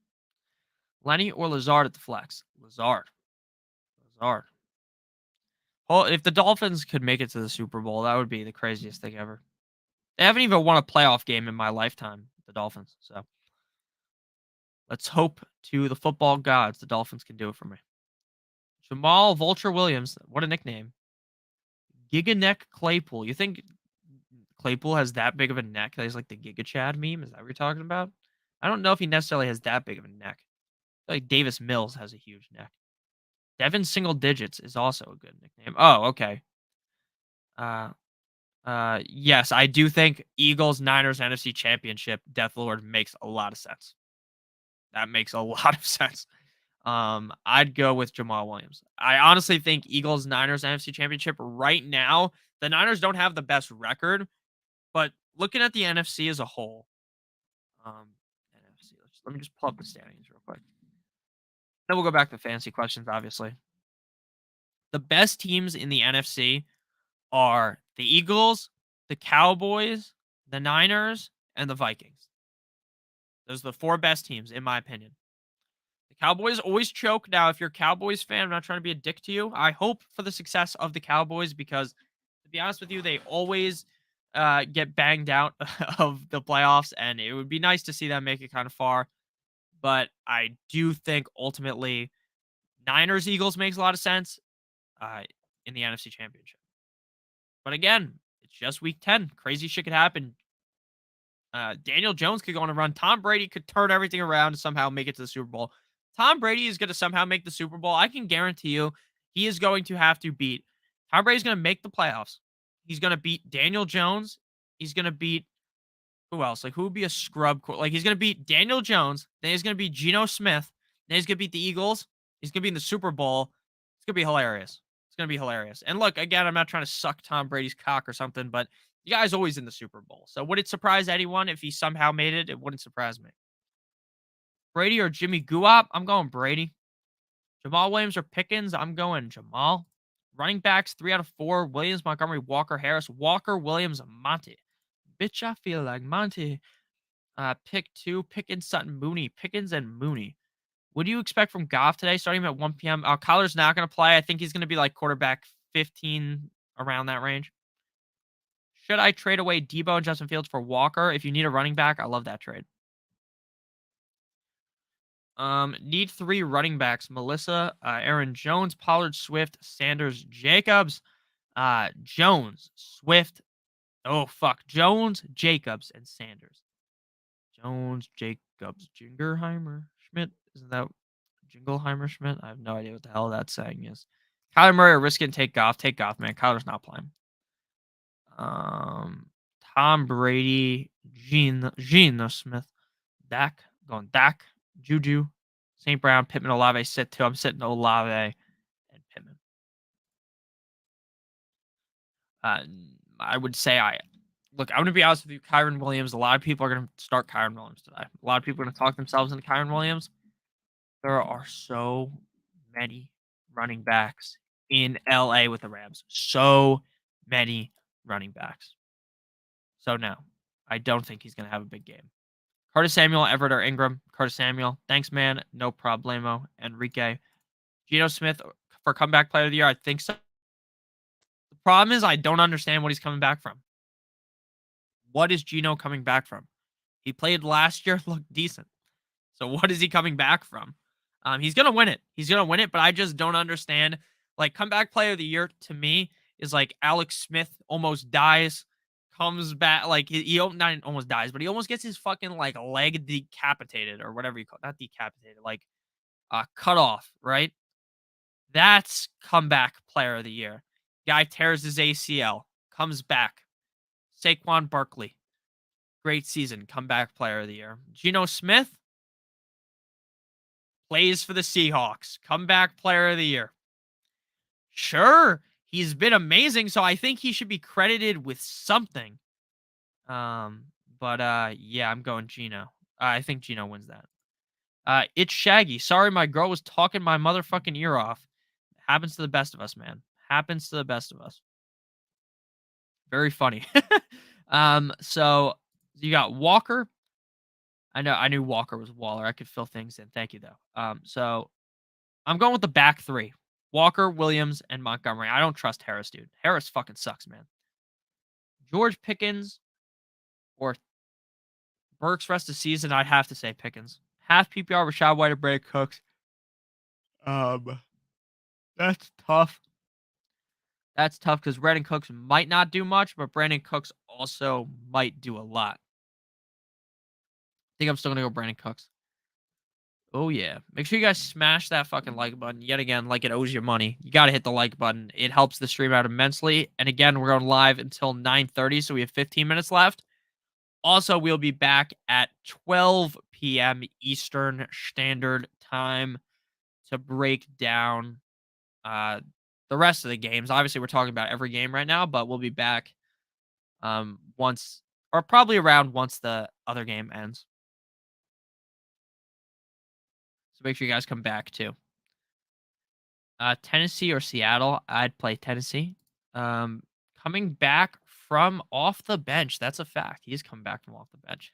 Speaker 1: Lenny or Lazard at the flex? Lazard. Lazard. Well, if the Dolphins could make it to the Super Bowl, that would be the craziest thing ever. They haven't even won a playoff game in my lifetime, the Dolphins. So let's hope to the football gods the Dolphins can do it for me. Jamal Vulture Williams, what a nickname. Giga Neck Claypool. You think Claypool has that big of a neck? That he's like the Giga Chad meme? Is that what you're talking about? I don't know if he necessarily has that big of a neck. I feel like Davis Mills has a huge neck. Devin Single Digits is also a good nickname. Oh, okay. Yes, I do think Eagles Niners NFC Championship Death Lord makes a lot of sense. That makes a lot of sense. I'd go with Jamal Williams. I honestly think Eagles Niners NFC Championship right now, the Niners don't have the best record, but looking at the NFC as a whole, NFC, let me just pull up the standings real quick. Then we'll go back to fantasy questions, obviously. The best teams in the NFC are the Eagles, the Cowboys, the Niners, and the Vikings. Those are the 4 best teams, in my opinion. The Cowboys always choke. Now, if you're a Cowboys fan, I'm not trying to be a dick to you. I hope for the success of the Cowboys because, to be honest with you, they always get banged out of the playoffs, and it would be nice to see them make it kind of far. But I do think ultimately Niners Eagles makes a lot of sense in the NFC Championship. But again, it's just week 10. Crazy shit could happen. Daniel Jones could go on a run. Tom Brady could turn everything around and somehow make it to the Super Bowl. Tom Brady is going to somehow make the Super Bowl. I can guarantee you he is going to have to beat. Tom Brady's going to make the playoffs. He's going to beat Daniel Jones. He's going to beat who else? Like, who would be a scrub? Like, he's going to beat Daniel Jones. Then he's going to beat Geno Smith. Then he's going to beat the Eagles. He's going to be in the Super Bowl. It's going to be hilarious. It's going to be hilarious. And look, again, I'm not trying to suck Tom Brady's cock or something, but the guy's always in the Super Bowl. So would it surprise anyone if he somehow made it? It wouldn't surprise me. Brady or Jimmy Guap? I'm going Brady. Jamal Williams or Pickens? I'm going Jamal. Running backs, 3 out of 4. Williams, Montgomery, Walker, Harris. Walker, Williams, Monty. Bitch, I feel like Monty. Pick 2. Pickens, Sutton, Mooney. Pickens and Mooney. What do you expect from Goff today, starting him at 1 p.m.? Kyler's not going to play. I think he's going to be like quarterback 15, around that range. Should I trade away Debo and Justin Fields for Walker? If you need a running back, I love that trade. Need 3 running backs. Melissa, Aaron Jones, Pollard, Swift, Sanders, Jacobs. Jones, Swift. Oh, fuck. Jones, Jacobs, and Sanders. Jones, Jacobs, Jingleheimer, Schmidt. Isn't that Jingleheimer, Schmidt? I have no idea what the hell that saying is. Kyler Murray or risk it and take Goff. Take Goff, man. Kyler's not playing. Tom Brady, Geno Smith, Dak, going Dak, Juju, St. Brown, Pittman, Olave, sit 2. I'm sitting Olave and Pittman. I would say look, I'm going to be honest with you, Kyren Williams. A lot of people are going to start Kyren Williams today. A lot of people are going to talk themselves into Kyren Williams. There are so many running backs in LA with the Rams. So many running backs. So no, I don't think he's going to have a big game. Curtis Samuel, Everett, or Ingram. Curtis Samuel. Thanks, man. No problemo. Enrique. Geno Smith for comeback player of the year. I think so. The problem is I don't understand what he's coming back from. What is Geno coming back from? He played last year, looked decent. So what is he coming back from? He's gonna win it. He's gonna win it, but I just don't understand. Like comeback player of the year to me is like Alex Smith almost dies, comes back like he not almost dies, but he almost gets his fucking like leg decapitated or whatever you call it. Not decapitated, like cut off, right? That's comeback player of the year. Guy tears his ACL, comes back. Saquon Barkley, great season, comeback player of the year. Geno Smith plays for the Seahawks, comeback player of the year. Sure, he's been amazing, so I think he should be credited with something. But yeah, I'm going Geno. I think Geno wins that. It's Shaggy. Sorry, my girl was talking my motherfucking ear off. Happens to the best of us, man. Happens to the best of us. Very funny. So you got Walker. I knew Walker was Waller. I could fill things in. Thank you though. So I'm going with the back three. Walker, Williams, and Montgomery. I don't trust Harris, dude. Harris fucking sucks, man. George Pickens or Burks rest of the season, I'd have to say Pickens. Half PPR, Rashad White or Brandon Cooks. That's tough. That's tough because Brandon Cooks might not do much, but Brandon Cooks also might do a lot. I think I'm still going to go Brandon Cooks. Oh, yeah. Make sure you guys smash that fucking like button. Yet again, like it owes you money. You got to hit the like button. It helps the stream out immensely. And again, we're going live until 9:30, so we have 15 minutes left. Also, we'll be back at 12 p.m. Eastern Standard Time to break down the rest of the games. Obviously, we're talking about every game right now, but we'll be back once, or probably around once the other game ends. So make sure you guys come back too. Tennessee or Seattle? I'd play Tennessee. Coming back from off the bench. That's a fact. He's coming back from off the bench.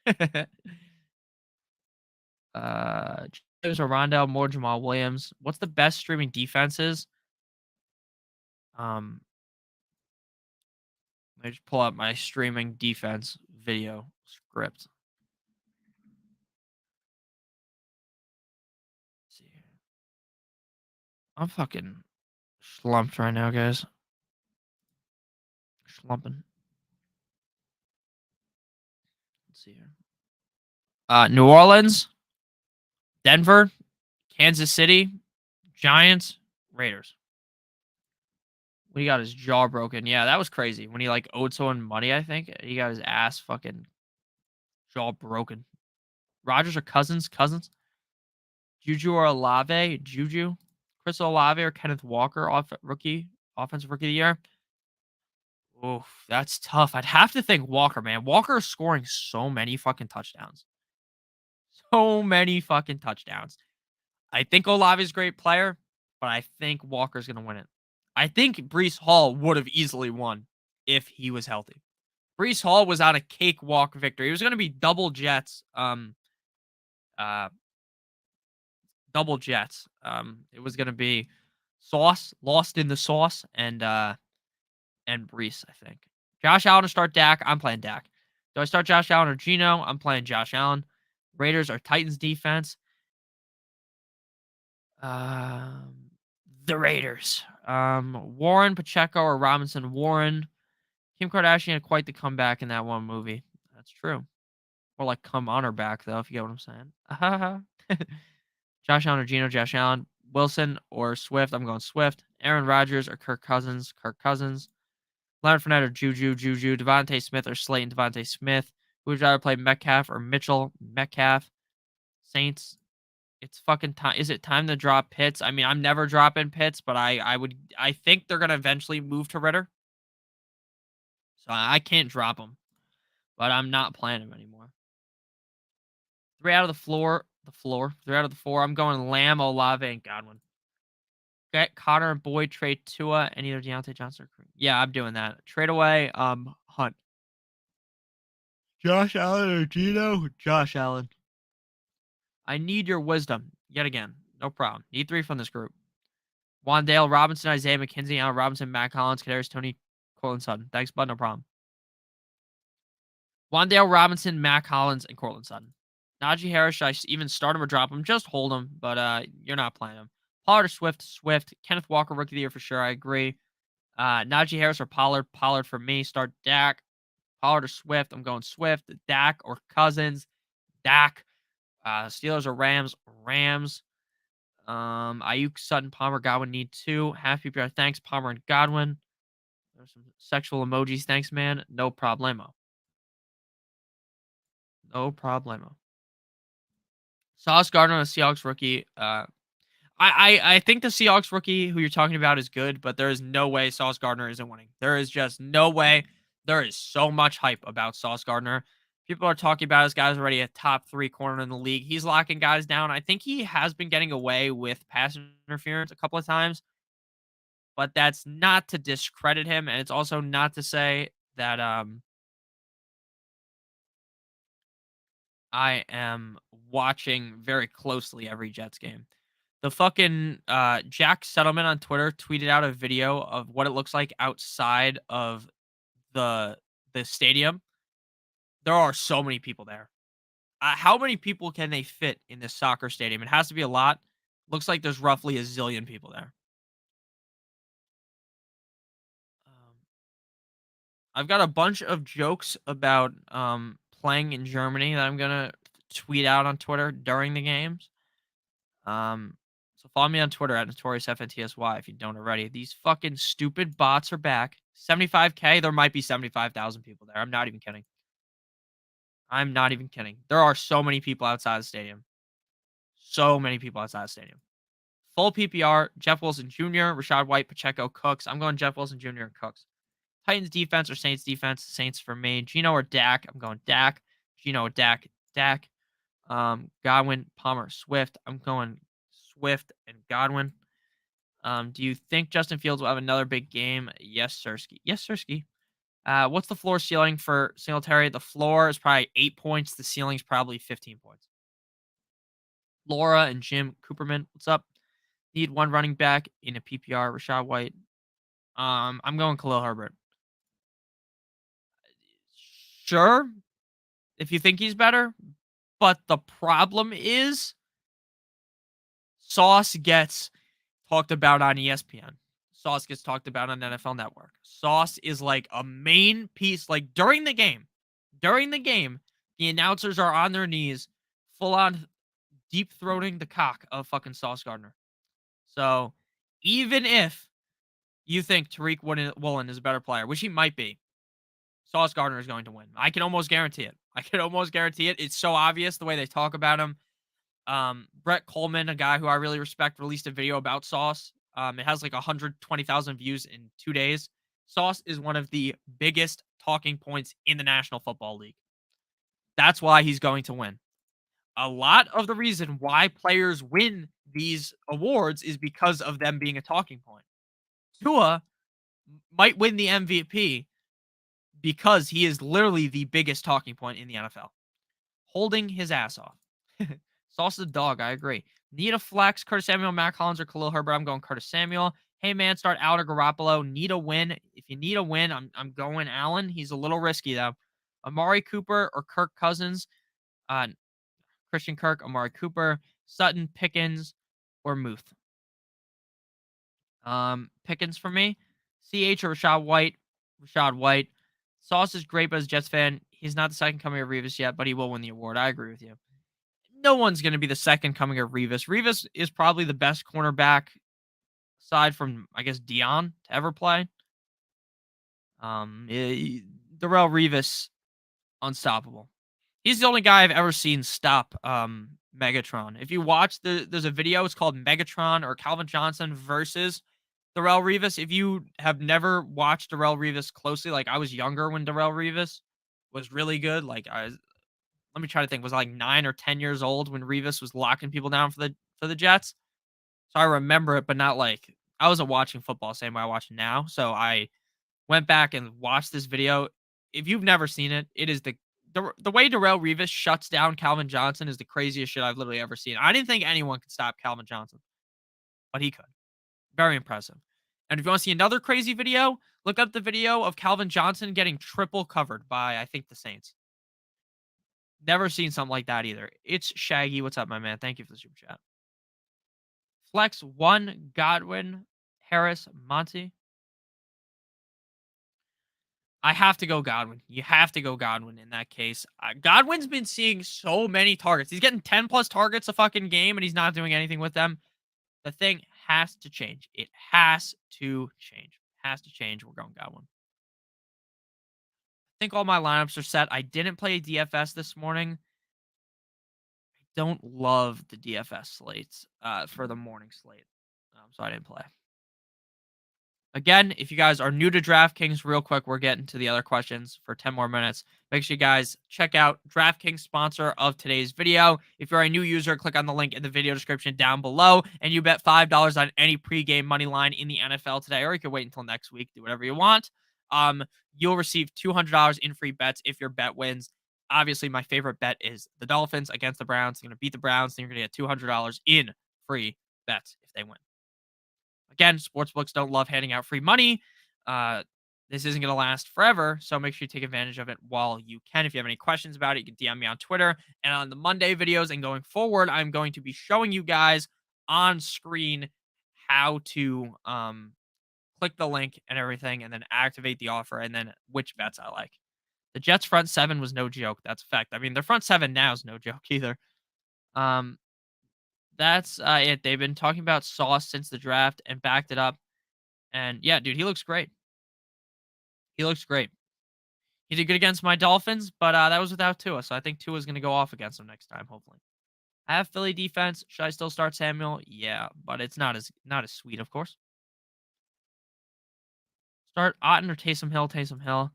Speaker 1: James or Rondell, more Jamal Williams. What's the best streaming defenses? Let me just pull up my streaming defense video script. Let's see. I'm fucking slumped right now, guys. Slumping. Let's see here. New Orleans, Denver, Kansas City, Giants, Raiders. When he got his jaw broken. Yeah, that was crazy. When he like owed someone money, I think. He got his ass fucking jaw broken. Rodgers or Cousins? Cousins. Juju or Olave? Juju. Chris Olave or Kenneth Walker, offensive rookie of the year? Oof, that's tough. I'd have to think Walker, man. Walker is scoring so many fucking touchdowns. So many fucking touchdowns. I think Olave's a great player, but I think Walker's going to win it. I think Breece Hall would have easily won if he was healthy. Breece Hall was on a cakewalk victory. It was going to be double Jets. Double Jets. It was going to be Sauce, lost in the sauce, and Breece, I think. Josh Allen to start Dak. I'm playing Dak. Do I start Josh Allen or Geno? I'm playing Josh Allen. Raiders or Titans defense. The Raiders. Warren, Pacheco, or Robinson. Warren. Kim Kardashian had quite the comeback in that one movie. That's true. Or like come on her back, though, if you get what I'm saying. Josh Allen or Geno. Josh Allen. Wilson or Swift. I'm going Swift. Aaron Rodgers or Kirk Cousins. Kirk Cousins. Leonard Fournette or Juju. Juju. Devontae Smith or Slayton. Devontae Smith. Who would you rather play, Metcalf or Mitchell? Metcalf. Saints. It's fucking time. Is it time to drop Pitts? I mean, I'm never dropping Pitts, but I think they're gonna eventually move to Ritter. So I can't drop him. But I'm not playing him anymore. 3 out of the floor. 3 out of the 4. I'm going Lamb, Olave, and Godwin. Okay, Connor and Boyd trade Tua and either Deontay Johnson or Kareem. Yeah, I'm doing that. Trade away, Hunt. Josh Allen or Gino? Josh Allen. I need your wisdom yet again. No problem. Need 3 from this group. Wandale Robinson, Isaiah McKenzie, Allen Robinson, Matt Collins, Kadarius Toney, Cortland Sutton. Thanks, bud. No problem. Wandale Robinson, Matt Collins, and Cortland Sutton. Najee Harris, should I even start him or drop him? Just hold him, but you're not playing him. Pollard or Swift? Swift. Kenneth Walker, Rookie of the Year for sure. I agree. Najee Harris or Pollard? Pollard for me. Start Dak. Pollard or Swift? I'm going Swift. Dak or Cousins? Dak. Steelers or Rams? Rams. Ayuk, Sutton, Palmer, Godwin need 2. Half PPR. Thanks, Palmer and Godwin. There's some sexual emojis. Thanks, man. No problemo. No problemo. Sauce Gardner, a Seahawks rookie. I think the Seahawks rookie who you're talking about is good, but there is no way Sauce Gardner isn't winning. There is just no way. There is so much hype about Sauce Gardner. People are talking about this guy's already a top 3 corner in the league. He's locking guys down. I think he has been getting away with pass interference a couple of times, but that's not to discredit him, and it's also not to say that I am watching very closely every Jets game. The fucking Jack Settlement on Twitter tweeted out a video of what it looks like outside of the stadium. There are so many people there. How many people can they fit in this soccer stadium? It has to be a lot. Looks like there's roughly a zillion people there. Um, I've got a bunch of jokes about playing in Germany that I'm gonna tweet out on Twitter during the games. So follow me on Twitter at Notorious FNTSY if you don't already. These fucking stupid bots are back. 75K, there might be 75,000 people there. I'm not even kidding. I'm not even kidding. There are so many people outside the stadium. So many people outside the stadium. Full PPR, Jeff Wilson Jr., Rashad White, Pacheco, Cooks. I'm going Jeff Wilson Jr. and Cooks. Titans defense or Saints defense? Saints for me. Gino or Dak? I'm going Dak. Gino or Dak? Dak. Godwin, Palmer, Swift. I'm going Swift and Godwin. Do you think Justin Fields will have another big game? Yes, Sirski. Yes, Sirski. What's the floor ceiling for Singletary? The floor is probably 8 points. The ceiling is probably 15 points. Laura and Jim Cooperman, what's up? Need one running back in a PPR. Rashad White. I'm going Khalil Herbert. Sure, if you think he's better, but the problem is Sauce gets talked about on ESPN. Sauce gets talked about on NFL Network. Sauce is like a main piece. Like during the game, the announcers are on their knees, full on deep throating the cock of fucking Sauce Gardner. So even if you think Tariq Woolen is a better player, which he might be, Sauce Gardner is going to win. I can almost guarantee it. It's so obvious the way they talk about him. Brett Coleman, a guy who I really respect, released a video about Sauce. It has like 120,000 views in 2 days. Sauce is one of the biggest talking points in the National Football League. That's why he's going to win. A lot of the reason why players win these awards is because of them being a talking point. Tua might win the MVP because he is literally the biggest talking point in the NFL. Holding his ass off. Sauce is a dog. I agree. Need a flex. Curtis Samuel, Matt Collins, or Khalil Herbert. I'm going Curtis Samuel. Hey, man, start Allen or Garoppolo. Need a win. If you need a win, I'm going Allen. He's a little risky, though. Amari Cooper or Kirk Cousins. Christian Kirk, Amari Cooper, Sutton, Pickens, or Muth. Pickens for me. CH or Rashad White. Rashad White. Sauce is great, but as a Jets fan, he's not the second coming of Revis yet, but he will win the award. I agree with you. No one's going to be the second coming of Revis. Revis is probably the best cornerback, aside from, I guess, Dion, to ever play. Darrelle Revis, unstoppable. He's the only guy I've ever seen stop Megatron. If you watch, there's a video, it's called Megatron or Calvin Johnson versus Darrelle Revis. If you have never watched Darrelle Revis closely, like I was younger when Darrelle Revis was really good. Like let me try to think. Was I like 9 or 10 years old when Revis was locking people down for the Jets? So I remember it, but not like I wasn't watching football the same way I watch now. So I went back and watched this video. If you've never seen it, it is the way Darrelle Revis shuts down Calvin Johnson is the craziest shit I've literally ever seen. I didn't think anyone could stop Calvin Johnson, but he could. Very impressive. And if you want to see another crazy video, look up the video of Calvin Johnson getting triple covered by, I think, the Saints. Never seen something like that either. It's Shaggy. What's up, my man? Thank you for the super chat. Flex 1, Godwin, Harris, Monty. I have to go Godwin. You have to go Godwin in that case. Godwin's been seeing so many targets. He's getting 10 plus targets a fucking game, and he's not doing anything with them. The thing has to change. It has to change. Has to change. We're going Godwin. I think all my lineups are set. I didn't play a DFS this morning. I don't love the DFS slates for the morning slate, so I didn't play. Again, if you guys are new to DraftKings, real quick, we're getting to the other questions for 10 more minutes. Make sure you guys check out DraftKings, sponsor of today's video. If you're a new user, click on the link in the video description down below, and you bet $5 on any pregame money line in the NFL today, or you can wait until next week, do whatever you want. You'll receive $200 in free bets if your bet wins. Obviously, my favorite bet is the Dolphins against the Browns. They're going to beat the Browns, and you're going to get $200 in free bets if they win. Again, sportsbooks don't love handing out free money. This isn't going to last forever, so make sure you take advantage of it while you can. If you have any questions about it, you can DM me on Twitter. And on the Monday videos and going forward, I'm going to be showing you guys on screen how to click the link and everything, and then activate the offer, and then which bets I like. The Jets front seven was no joke. That's a fact. I mean, their front seven now is no joke either. That's it. They've been talking about Sauce since the draft and backed it up. And yeah, dude, he looks great. He looks great. He did good against my Dolphins, but that was without Tua. So I think Tua's going to go off against him next time, hopefully. I have Philly defense. Should I still start Samuel? Yeah, but it's not as sweet, of course. Start Otten or Taysom Hill? Taysom Hill.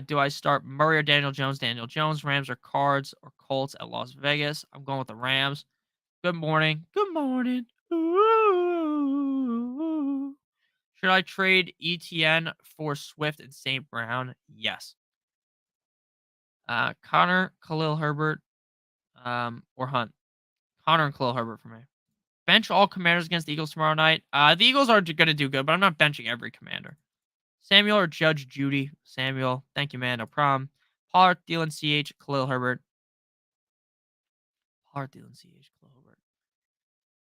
Speaker 1: Do I start Murray or Daniel Jones? Daniel Jones. Rams or Cards or Colts at Las Vegas? I'm going with the Rams. Good morning. Good morning. Ooh. Should I trade ETN for Swift and St. Brown? Yes. Connor, Khalil Herbert, or Hunt. Connor and Khalil Herbert for me. Bench all commanders against the Eagles tomorrow night. The Eagles are going to do good, but I'm not benching every commander. Samuel or Judge Judy? Samuel. Thank you, man. No problem. Pollard, Thielen, CH, Khalil Herbert. Pollard, Thielen, CH, Khalil Herbert.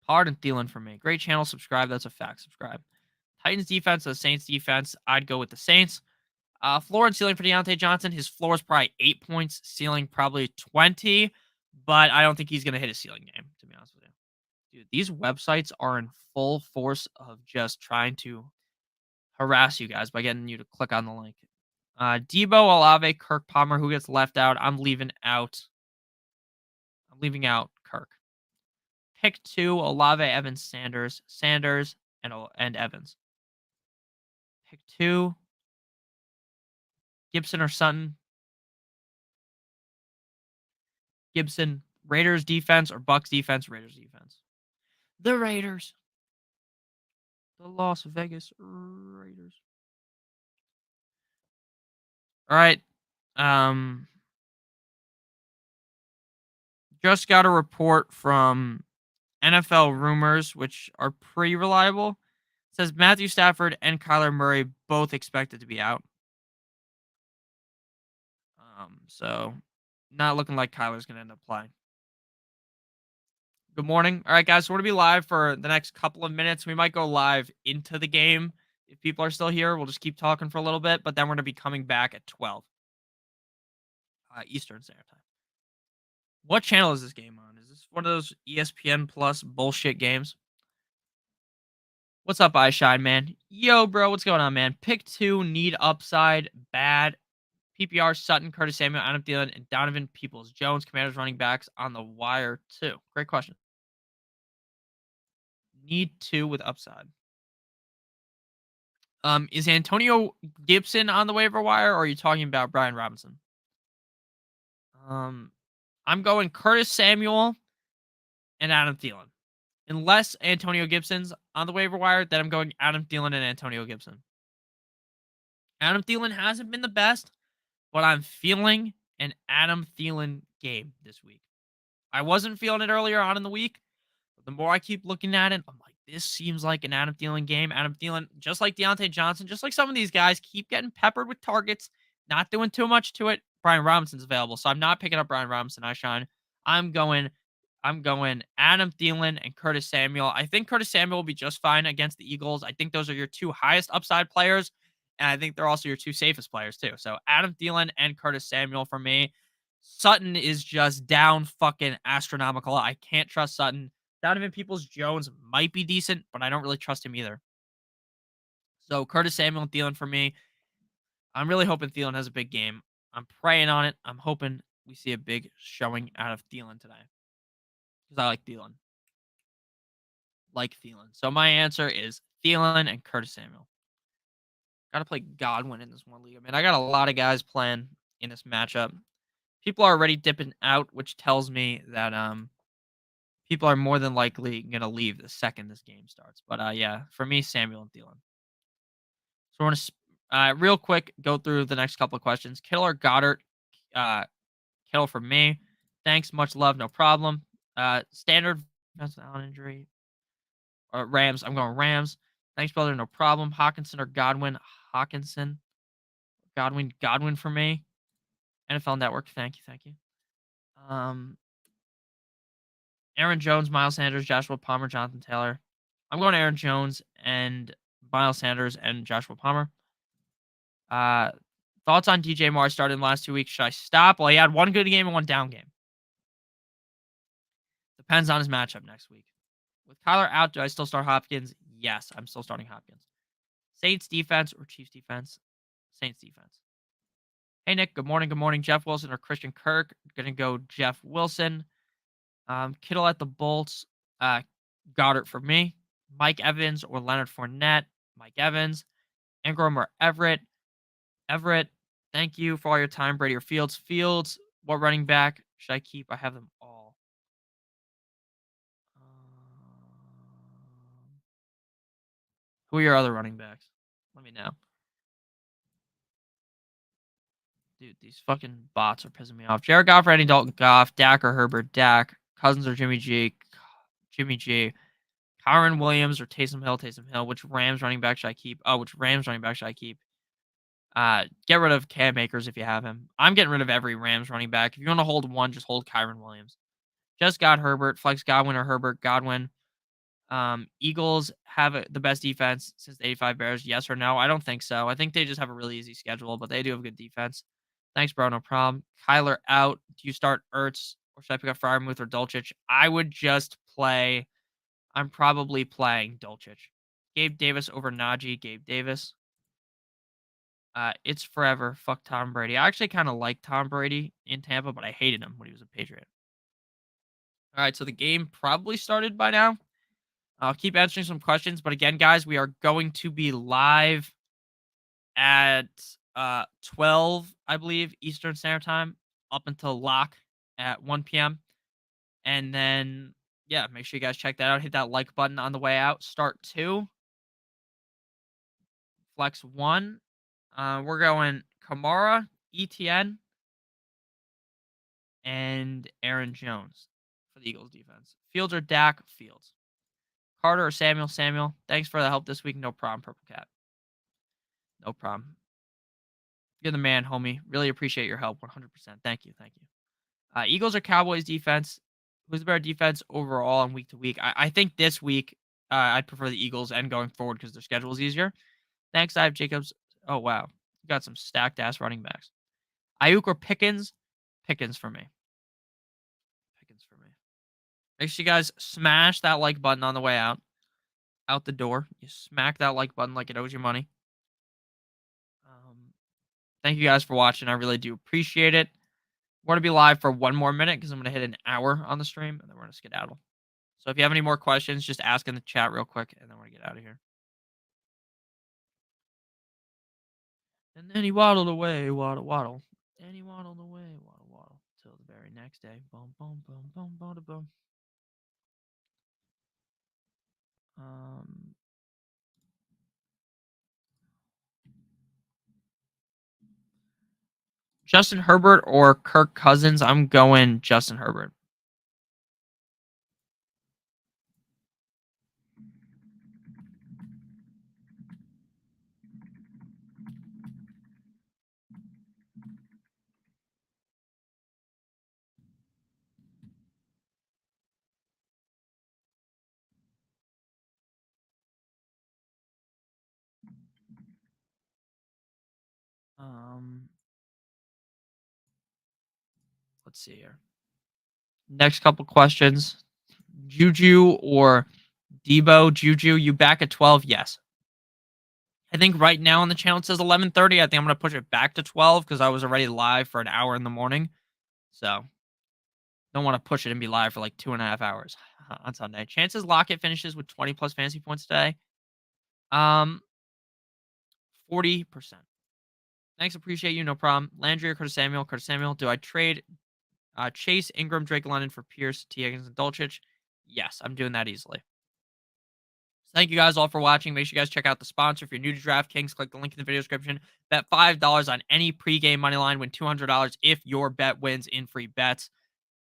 Speaker 1: Pollard and Thielen for me. Great channel. Subscribe. That's a fact. Subscribe. Titans defense, the Saints defense. I'd go with the Saints. Floor and ceiling for Deontay Johnson. His floor is probably 8 points. Ceiling probably 20. But I don't think he's going to hit a ceiling game, to be honest with you. Dude, these websites are in full force of just trying to harass you guys by getting you to click on the link. Debo, Olave, Kirk, Palmer. Who gets left out? I'm leaving out Kirk. Pick 2, Olave, Evans, Sanders, and Evans. Pick 2, Gibson or Sutton. Gibson. Raiders defense or Bucks defense? Raiders defense. The Raiders. The Las Vegas Raiders. All right. Just got a report from NFL Rumors, which are pretty reliable. It says Matthew Stafford and Kyler Murray both expected to be out. So not looking like Kyler's going to end up playing. Good morning. All right, guys. So we're going to be live for the next couple of minutes. We might go live into the game. If people are still here, we'll just keep talking for a little bit, but then we're going to be coming back at 12 Eastern Standard Time. What channel is this game on? Is this one of those ESPN Plus bullshit games? What's up, iShine, man? Yo, bro, what's going on, man? Pick 2, need upside, bad. PPR, Sutton, Curtis Samuel, Adam Thielen, and Donovan Peoples-Jones. Commanders running backs on the wire, too. Great question. Need 2 with upside. Is Antonio Gibson on the waiver wire, or are you talking about Brian Robinson? I'm going Curtis Samuel and Adam Thielen. Unless Antonio Gibson's on the waiver wire, then I'm going Adam Thielen and Antonio Gibson. Adam Thielen hasn't been the best, but I'm feeling an Adam Thielen game this week. I wasn't feeling it earlier on in the week, but the more I keep looking at it, I'm like, this seems like an Adam Thielen game. Adam Thielen, just like Deontay Johnson, just like some of these guys, keep getting peppered with targets, not doing too much to it. Brian Robinson's available, so I'm not picking up Brian Robinson. I shine. I'm going Adam Thielen and Curtis Samuel. I think Curtis Samuel will be just fine against the Eagles. I think those are your two highest upside players, and I think they're also your two safest players too. So Adam Thielen and Curtis Samuel for me. Sutton is just down fucking astronomical. I can't trust Sutton. Donovan Peoples-Jones might be decent, but I don't really trust him either. So Curtis Samuel and Thielen for me. I'm really hoping Thielen has a big game. I'm praying on it. I'm hoping we see a big showing out of Thielen today because I like Thielen. So my answer is Thielen and Curtis Samuel. Got to play Godwin in this one league. I mean, I got a lot of guys playing in this matchup. People are already dipping out, which tells me that people are more than likely going to leave the second this game starts. But yeah, for me, Samuel and Thielen. So we're going to real quick go through the next couple of questions. Kittle or Goddard? Kittle for me. Thanks, much love, no problem. Standard Allen injury. Rams. I'm going Rams. Thanks, brother, no problem. Hawkinson or Godwin? Hawkinson. Godwin for me. NFL Network. Thank you. Aaron Jones, Miles Sanders, Joshua Palmer, Jonathan Taylor. I'm going Aaron Jones and Miles Sanders and Joshua Palmer. Thoughts on DJ Moore? Started in the last 2 weeks. Should I stop? Well, he had one good game and one down game. Depends on his matchup next week. With Kyler out, do I still start Hopkins? Yes, I'm still starting Hopkins. Saints defense or Chiefs defense? Saints defense. Hey, Nick. Good morning. Good morning. Jeff Wilson or Christian Kirk? Gonna go Jeff Wilson. Kittle at the Bolts. Goddard for me. Mike Evans or Leonard Fournette. Mike Evans. Ingram or Everett. Everett. Thank you for all your time. Brady or Fields. Fields. What running back should I keep? I have them all. Who are your other running backs? Let me know. Dude, these fucking bots are pissing me off. Jared Goff or Andy Dalton? Goff. Dak or Herbert? Dak. Cousins or Jimmy G? Jimmy G. Kyron Williams or Taysom Hill? Taysom Hill. Which Rams running back should I keep? Which Rams running back should I keep? Get rid of Cam Akers if you have him. I'm getting rid of every Rams running back. If you want to hold one, just hold Kyron Williams. Just got Herbert. Flex Godwin or Herbert. Godwin. Eagles have the best defense since the 85 Bears. Yes or no? I don't think so. I think they just have a really easy schedule, but they do have good defense. Thanks, bro. No problem. Kyler out. Do you start Ertz or should I pick up Freiermuth or Dulcich? I would just play. I'm probably playing Dulcich. Gabe Davis over Najee. Gabe Davis. It's forever. Fuck Tom Brady. I actually kind of like Tom Brady in Tampa, but I hated him when he was a Patriot. All right, so the game probably started by now. I'll keep answering some questions, but again, guys, we are going to be live at 12, I believe, Eastern Standard Time, up until lock at 1 p.m. And then, yeah, make sure you guys check that out. Hit that like button on the way out. Start 2, flex 1. We're going Kamara, ETN, and Aaron Jones for the Eagles defense. Fields or Dak? Fields. Carter or Samuel? Samuel. Thanks for the help this week. No problem, Purple Cat. No problem. You're the man, homie. Really appreciate your help. 100%. Thank you. Eagles or Cowboys defense? Who's the better defense overall and week to week? I think this week I'd prefer the Eagles and going forward because their schedule is easier. Thanks. I have Jacobs. Oh, wow. You got some stacked ass running backs. Ayuk or Pickens? Pickens for me. Make sure you guys smash that like button on the way out. Out the door. You smack that like button like it owes you money. Thank you guys for watching. I really do appreciate it. We're going to be live for one more minute because I'm going to hit an hour on the stream and then we're going to skedaddle. So if you have any more questions, just ask in the chat real quick and then we're going to get out of here. And then he waddled away, waddle. And he waddled away, waddle. Till the very next day. Boom, boom, boom, boom, boom, boom. Justin Herbert or Kirk Cousins? I'm going Justin Herbert. Um, let's see here. Next couple questions. Juju or Debo? Juju, you back at 12? Yes. I think right now on the channel it says 11:30. I think I'm going to push it back to 12 because I was already live for an hour in the morning. So don't want to push it and be live for like 2.5 hours on Sunday. Chances Lockett finishes with 20 plus fantasy points today. 40%. Thanks, appreciate you, no problem. Landry or Curtis Samuel? Curtis Samuel. Do I trade Chase, Ingram, Drake London for Pierce, T. Higgins, and Dulcich? Yes, I'm doing that easily. Thank you guys all for watching. Make sure you guys check out the sponsor. If you're new to DraftKings, click the link in the video description. Bet $5 on any pregame money line. Win $200 if your bet wins in free bets.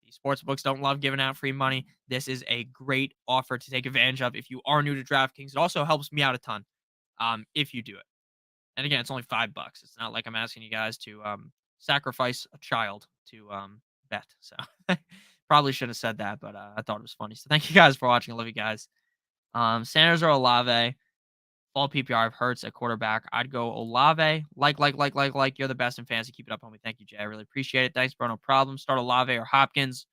Speaker 1: These sportsbooks don't love giving out free money. This is a great offer to take advantage of if you are new to DraftKings. It also helps me out a ton if you do it. And again, it's only $5. It's not like I'm asking you guys to sacrifice a child to bet. So probably should have said that, but I thought it was funny. So thank you guys for watching. I love you guys. Sanders or Olave? Fall PPR of Hurts at quarterback. I'd go Olave. Like. You're the best in fantasy. Keep it up, homie. Thank you, Jay. I really appreciate it. Thanks, bro. No problem. Start Olave or Hopkins.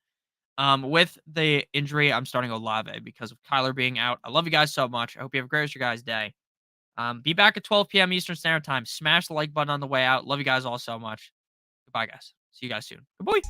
Speaker 1: With the injury, I'm starting Olave because of Kyler being out. I love you guys so much. I hope you have a great rest of your guys' day. Be back at 12 p.m. Eastern Standard Time. Smash the like button on the way out. Love you guys all so much. Goodbye, guys. See you guys soon. Goodbye.